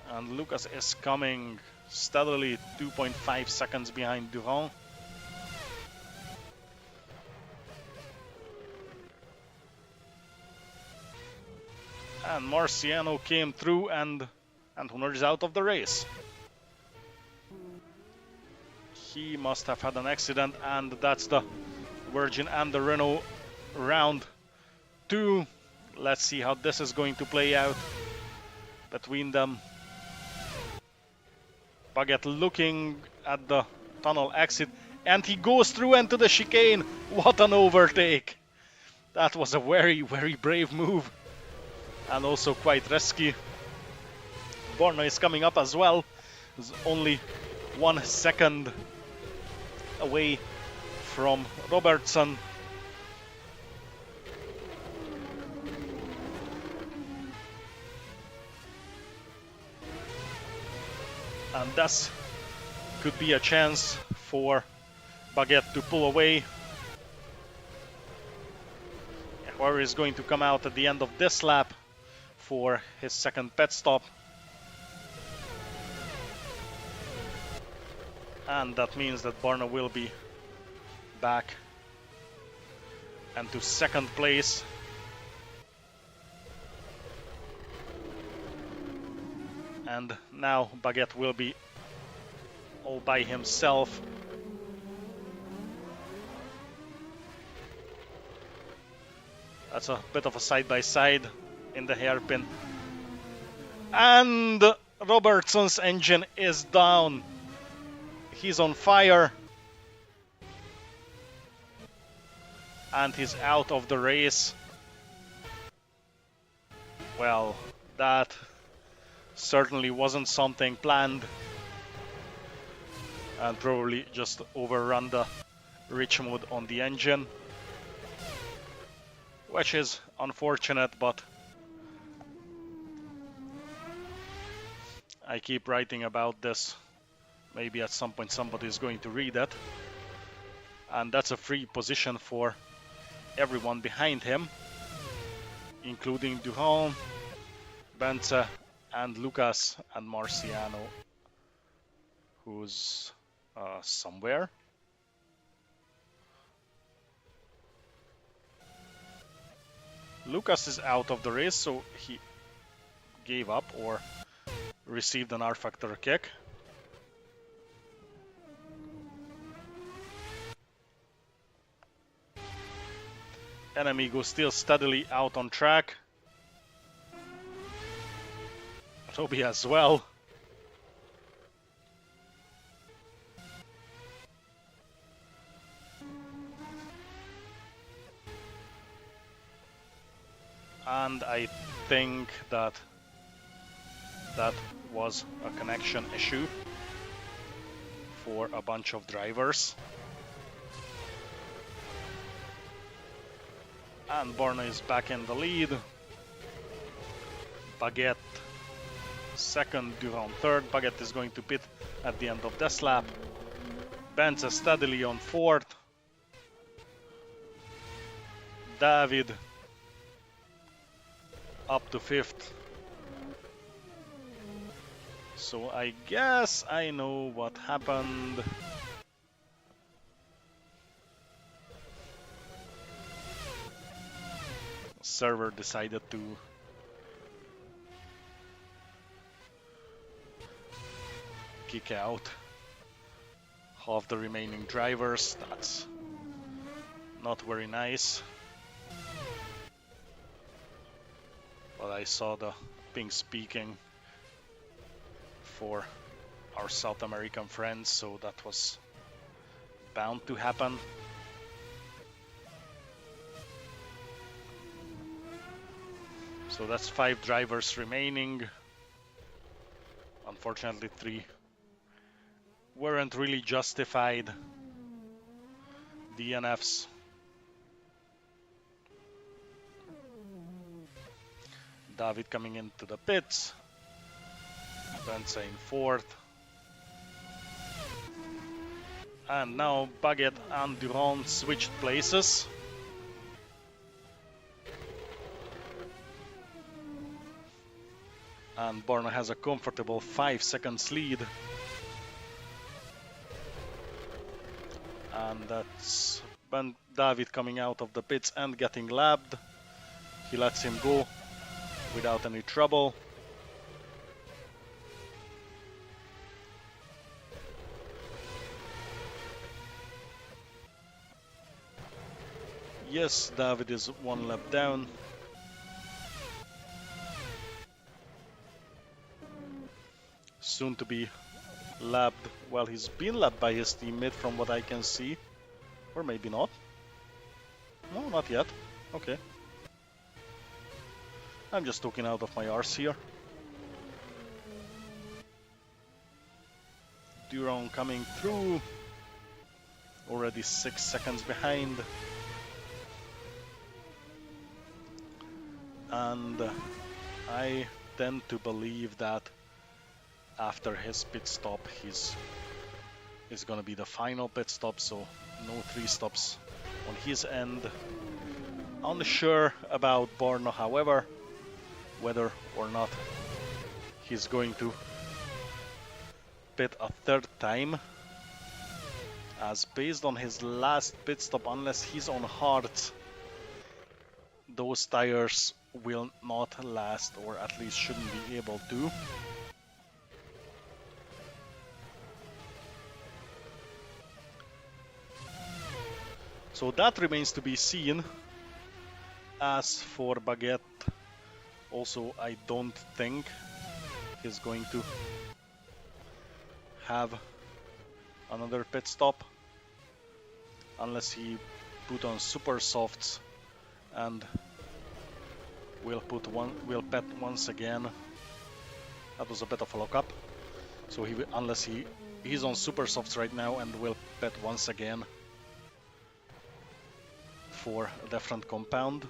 And Lucas is coming steadily, 2.5 seconds behind Durand. And Marciano came through, and Hunor is out of the race. He must have had an accident, and that's the Virgin and the Renault round 2. Let's see how this is going to play out between them. Baguette looking at the tunnel exit, and he goes through into the chicane. What an overtake! That was a very, very brave move, and also quite risky. Borna is coming up as well. He's only 1 second away from Robertson. And this could be a chance for Baguette to pull away. Whoever is going to come out at the end of this lap for his second pit stop. And that means that Barna will be back into second place. And now Baguette will be all by himself. That's a bit of a side-by-side in the hairpin. And Robertson's engine is down. He's on fire. And he's out of the race. Well, that certainly wasn't something planned, and probably just overrun the rich mode on the engine, which is unfortunate, but I keep writing about this. Maybe at some point somebody is going to read it. And that's a free position for everyone behind him, including Duhan, Bence, and Lucas, and Marciano, who's somewhere. Lucas is out of the race, so he gave up or received an R-Factor kick. Enemigo still steadily out on track. Toby as well. And I think that was a connection issue for a bunch of drivers. And Borna is back in the lead. Baguette second, Duran third. Baguette is going to pit at the end of this lap. Bence steadily on fourth. David up to fifth. So I guess I know what happened. Server decided to kick out half the remaining drivers. That's not very nice. But I saw the ping speaking for our South American friends, so that was bound to happen. So that's 5 drivers remaining. Unfortunately, 3 weren't really justified DNFs. David coming into the pits. Bence in fourth. And now Baguette and Durand switched places. And Borna has a comfortable 5 seconds lead. And that's David coming out of the pits and getting lapped. He lets him go without any trouble. Yes, David is 1 lap down. Soon to be lapped. Well, he's been lapped by his teammate from what I can see. Or maybe not. No, not yet. Okay. I'm just talking out of my arse here. Durand coming through. Already 6 seconds behind. And I tend to believe that after his pit stop, is gonna be the final pit stop, so no 3 stops on his end. Unsure about Borna, however, whether or not he's going to pit a 3rd time, as based on his last pit stop, unless he's on hards, those tires will not last, or at least shouldn't be able to. So that remains to be seen. As for Baguette, also I don't think he's going to have another pit stop unless he put on super softs and will pit once again. That was a bit of a lockup. So unless he's on super softs right now and will pit once again for a different compound.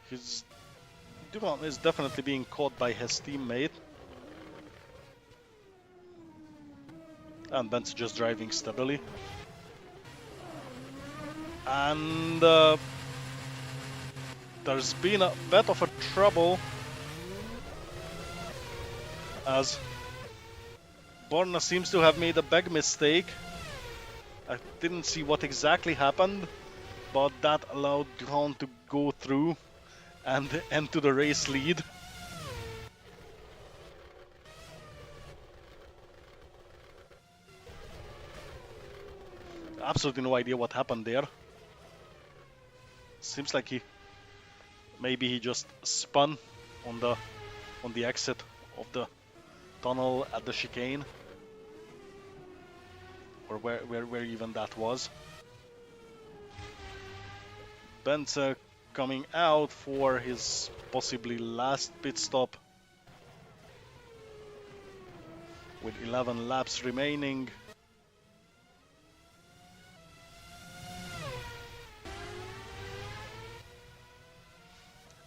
He's Durand is definitely being caught by his teammate. And Ben's just driving stably. And there's been a bit of a trouble as Borna seems to have made a big mistake. I didn't see what exactly happened, but that allowed Durand to go through and into the race lead. Absolutely no idea what happened there. Seems like maybe he just spun on the exit of the tunnel at the chicane, or where even that was. Ben's coming out for his possibly last pit stop with 11 laps remaining.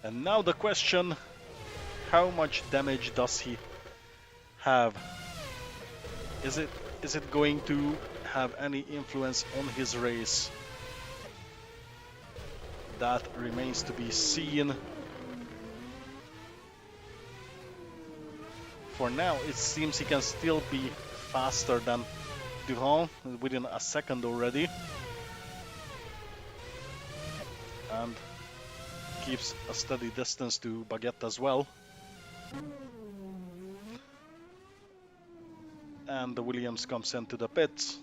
And now the question, how much damage does he have? Is it going to have any influence on his race? That remains to be seen. For now, it seems he can still be faster than Durand within a second already. And keeps a steady distance to Baguette as well. And the Williams comes into the pits.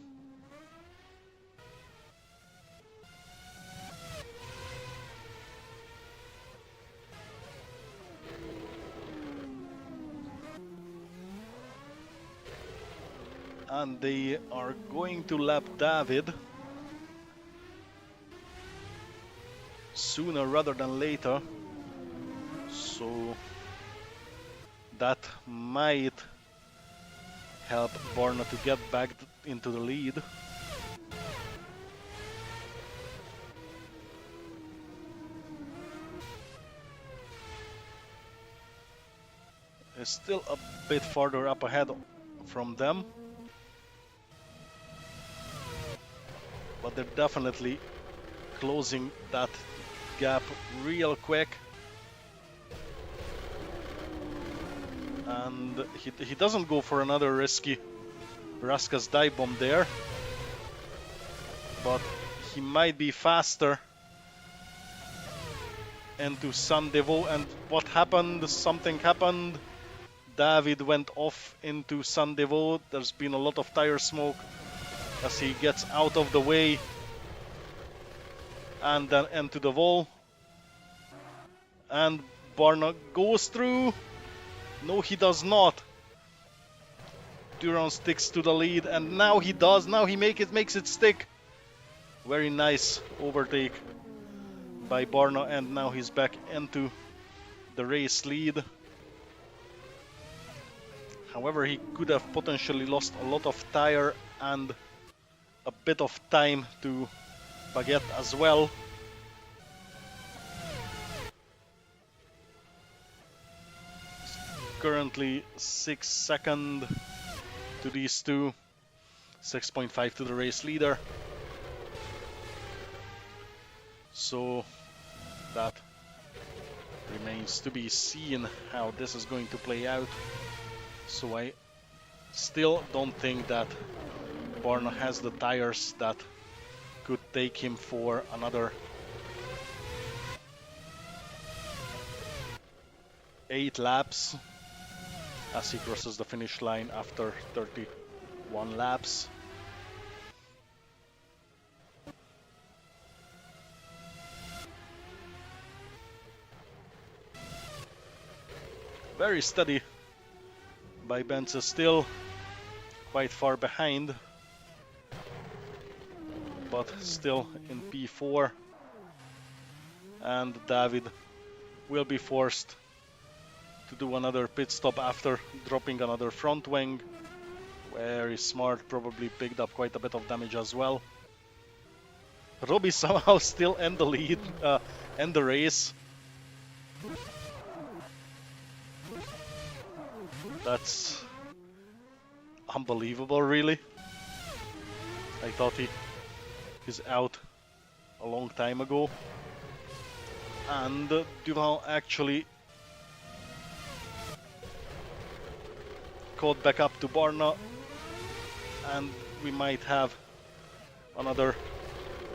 And they are going to lap David sooner rather than later, so that might help Borna to get back into the lead. It's still a bit farther up ahead from them, but they're definitely closing that gap real quick. And he doesn't go for another risky Raskas dive bomb there, but he might be faster into San-Devo. And what happened? Something happened. David went off into San-Devo. There's been a lot of tire smoke as he gets out of the way and then into the wall. And Borna goes through. No, he does not. Durand sticks to the lead, and now he does. Now he makes it stick. Very nice overtake by Borna, and now he's back into the race lead. However, he could have potentially lost a lot of tire and a bit of time to Baguette as well. Currently 6 seconds to these two, 6.5 to the race leader. So that remains to be seen how this is going to play out. So I still don't think that Borna has the tires that could take him for another 8 laps as he crosses the finish line after 31 laps. Very steady by Benza, still quite far behind, but still in P4. And David will be forced to do another pit stop after dropping another front wing. Very smart, probably picked up quite a bit of damage as well. Robbie somehow still in the lead, in the race. That's unbelievable, really. I thought he's out a long time ago. And Durand actually caught back up to Barna, and we might have another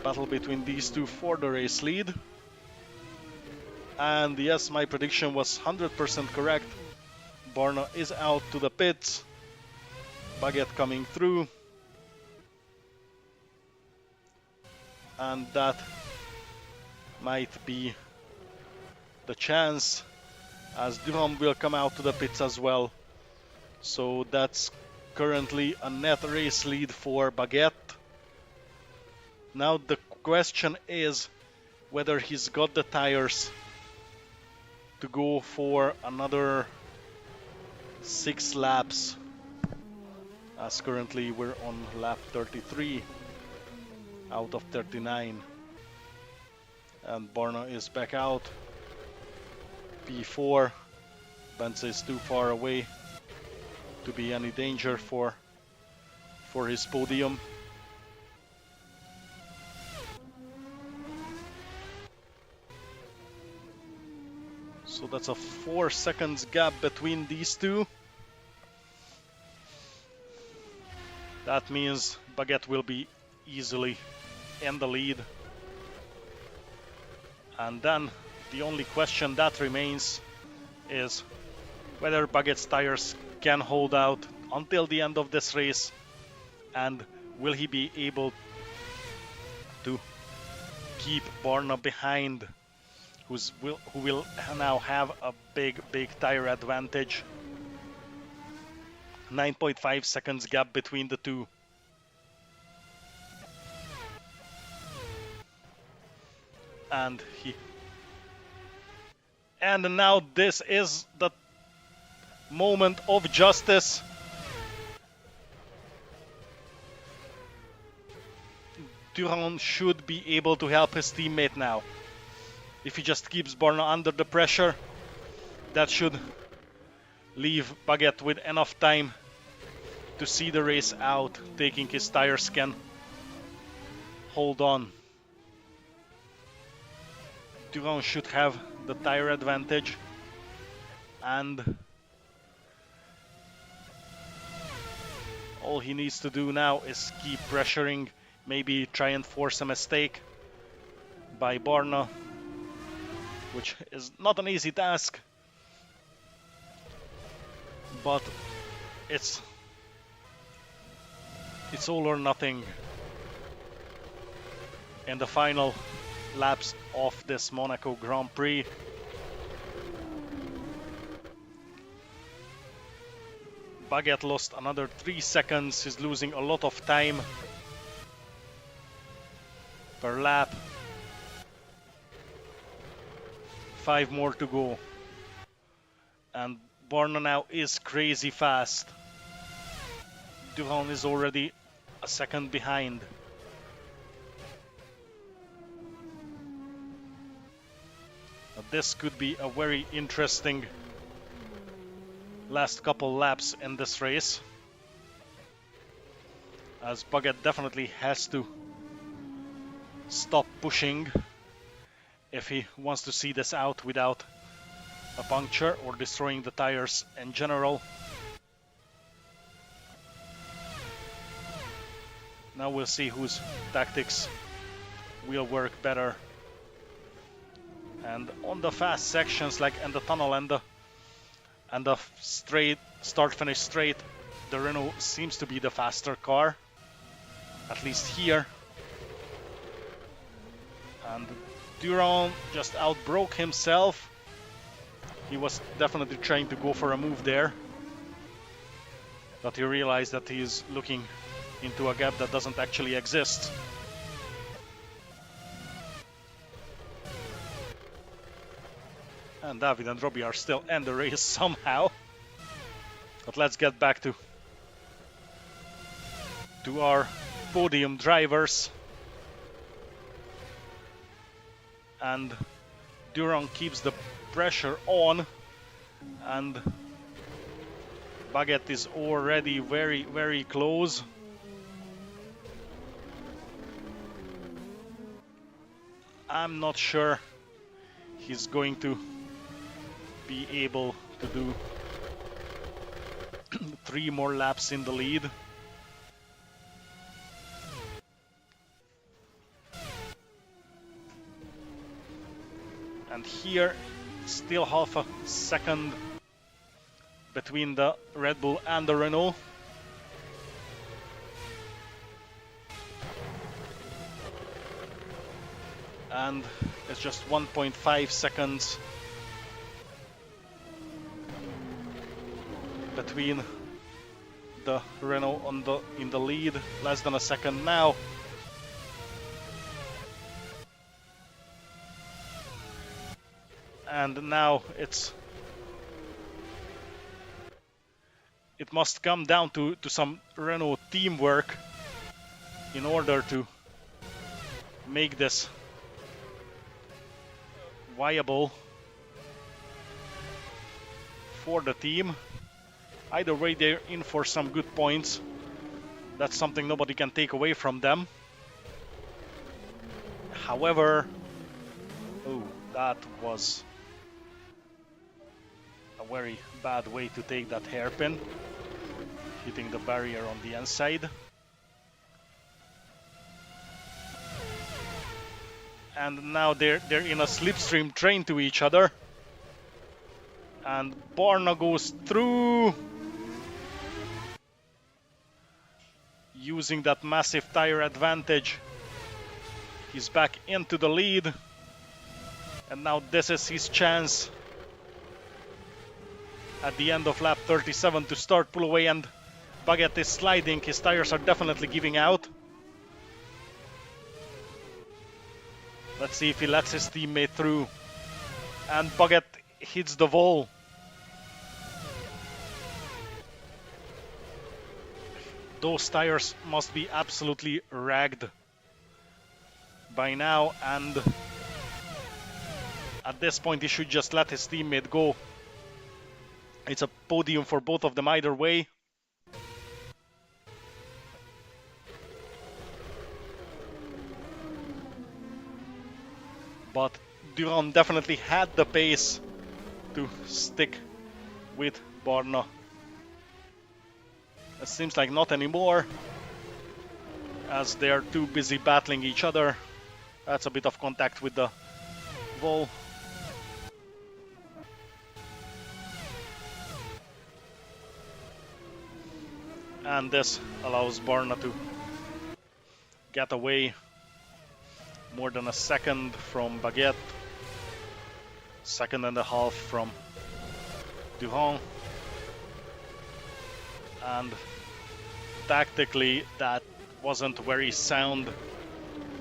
battle between these two for the race lead. And yes, my prediction was 100% correct. Barna is out to the pits. Baguette coming through. And that might be the chance, as Durand will come out to the pits as well. So that's currently a net race lead for Baguette. Now the question is whether he's got the tires to go for another 6 laps, as currently we're on lap 33 out of 39. And Barna is back out. P4. Bence is too far away to be any danger for his podium. So that's a 4 seconds gap between these two. That means Baguette will be easily in the lead. And then the only question that remains is whether Baguette's tires can hold out until the end of this race, and will he be able to keep Barna behind, who will now have a big tire advantage. 9.5 seconds gap between the two. And now this is the moment of justice. Durand should be able to help his teammate now. If he just keeps Barna under the pressure, that should leave Baguette with enough time to see the race out, taking his tires can hold on. Durand should have the tire advantage, and all he needs to do now is keep pressuring, maybe try and force a mistake by Barna, which is not an easy task, but it's all or nothing in the final laps of this Monaco Grand Prix. Baguette lost another 3 seconds. He's losing a lot of time per lap. 5 more to go. And Barna now is crazy fast. Durand is already a second behind. This could be a very interesting last couple laps in this race, as Baguette definitely has to stop pushing if he wants to see this out without a puncture or destroying the tires in general. Now we'll see whose tactics will work better. And on the fast sections, like in the tunnel and the straight start-finish straight, the Renault seems to be the faster car, at least here. And Durand just outbroke himself. He was definitely trying to go for a move there, but he realized that he is looking into a gap that doesn't actually exist. And David and Robbie are still in the race somehow. But let's get back to our podium drivers. And Durand keeps the pressure on, and Baguette is already very, very close. I'm not sure he's going to be able to do 3 more laps in the lead. And here, still half a second between the Red Bull and the Renault. And it's just 1.5 seconds between the Renault in the lead, less than a second now. And now it must come down to some Renault teamwork in order to make this viable for the team. Either way, they're in for some good points. That's something nobody can take away from them. However, oh, that was a very bad way to take that hairpin, hitting the barrier on the inside. And now they're in a slipstream train to each other. And Borna goes through, using that massive tire advantage. He's back into the lead. And now this is his chance at the end of lap 37 to start pull away, and Baguette is sliding. His tires are definitely giving out. Let's see if he lets his teammate through. And Baguette hits the wall. Those tires must be absolutely ragged by now, and at this point he should just let his teammate go. It's a podium for both of them either way. But Durand definitely had the pace to stick with Borna. It seems like not anymore, as they're too busy battling each other. That's a bit of contact with the wall. And this allows Borna to get away more than a second from Baguette, 1.5 seconds from Durand. And tactically that wasn't very sound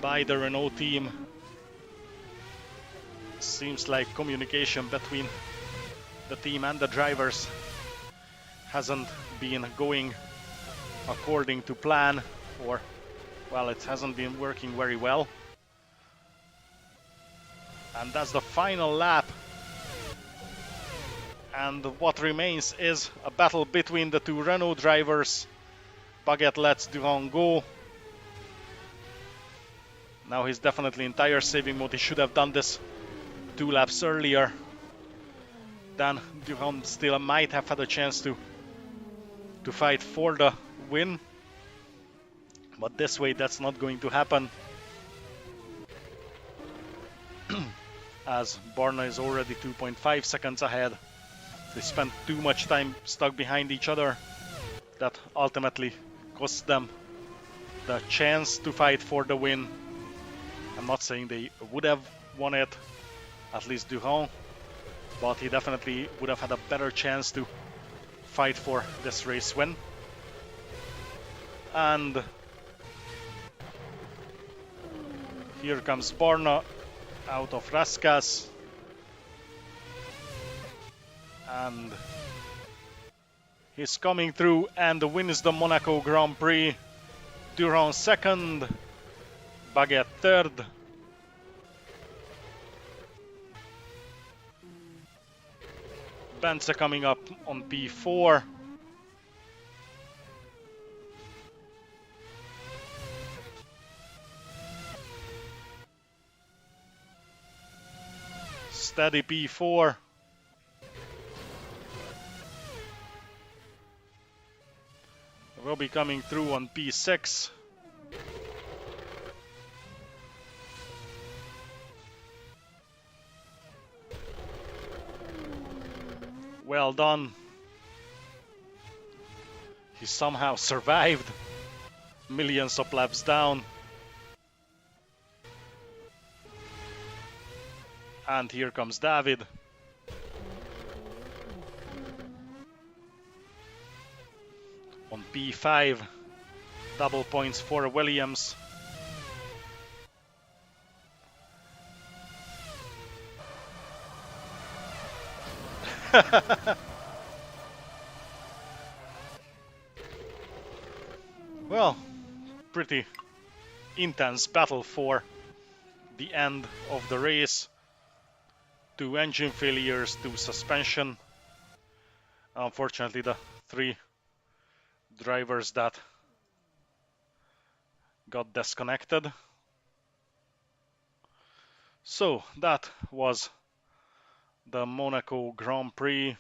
by the Renault team. Seems like communication between the team and the drivers hasn't been going according to plan, or well, it hasn't been working very well. And that's the final lap. And what remains is a battle between the two Renault drivers. Baguette lets Durand go. Now he's definitely in tire saving mode. He should have done this 2 laps earlier. Then Durand still might have had a chance to fight for the win. But this way that's not going to happen, as Borna is already 2.5 seconds ahead. They spent too much time stuck behind each other. That ultimately cost them the chance to fight for the win. I'm not saying they would have won it, at least Durand, but he definitely would have had a better chance to fight for this race win. And here comes Borna out of Raskas. And he's coming through and wins the Monaco Grand Prix. Durand second, Baguette third. Bence coming up on P4. Steady P4. Will be coming through on P6. Well done. He somehow survived. Millions of laps down. And here comes David. On P5. Double points for Williams. Well, pretty intense battle for the end of the race. 2 engine failures, 2 suspension. Unfortunately, the 3 drivers that got disconnected. So that was the Monaco Grand Prix.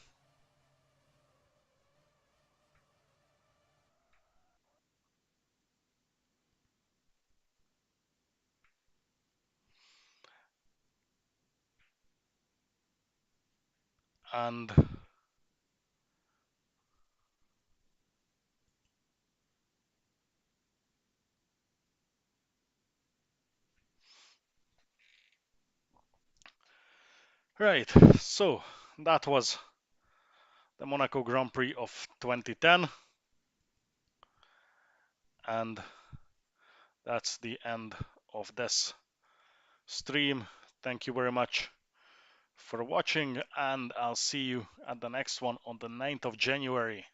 And right, so that was the Monaco Grand Prix of 2010. And that's the end of this stream. Thank you very much for watching, and I'll see you at the next one on the 9th of January.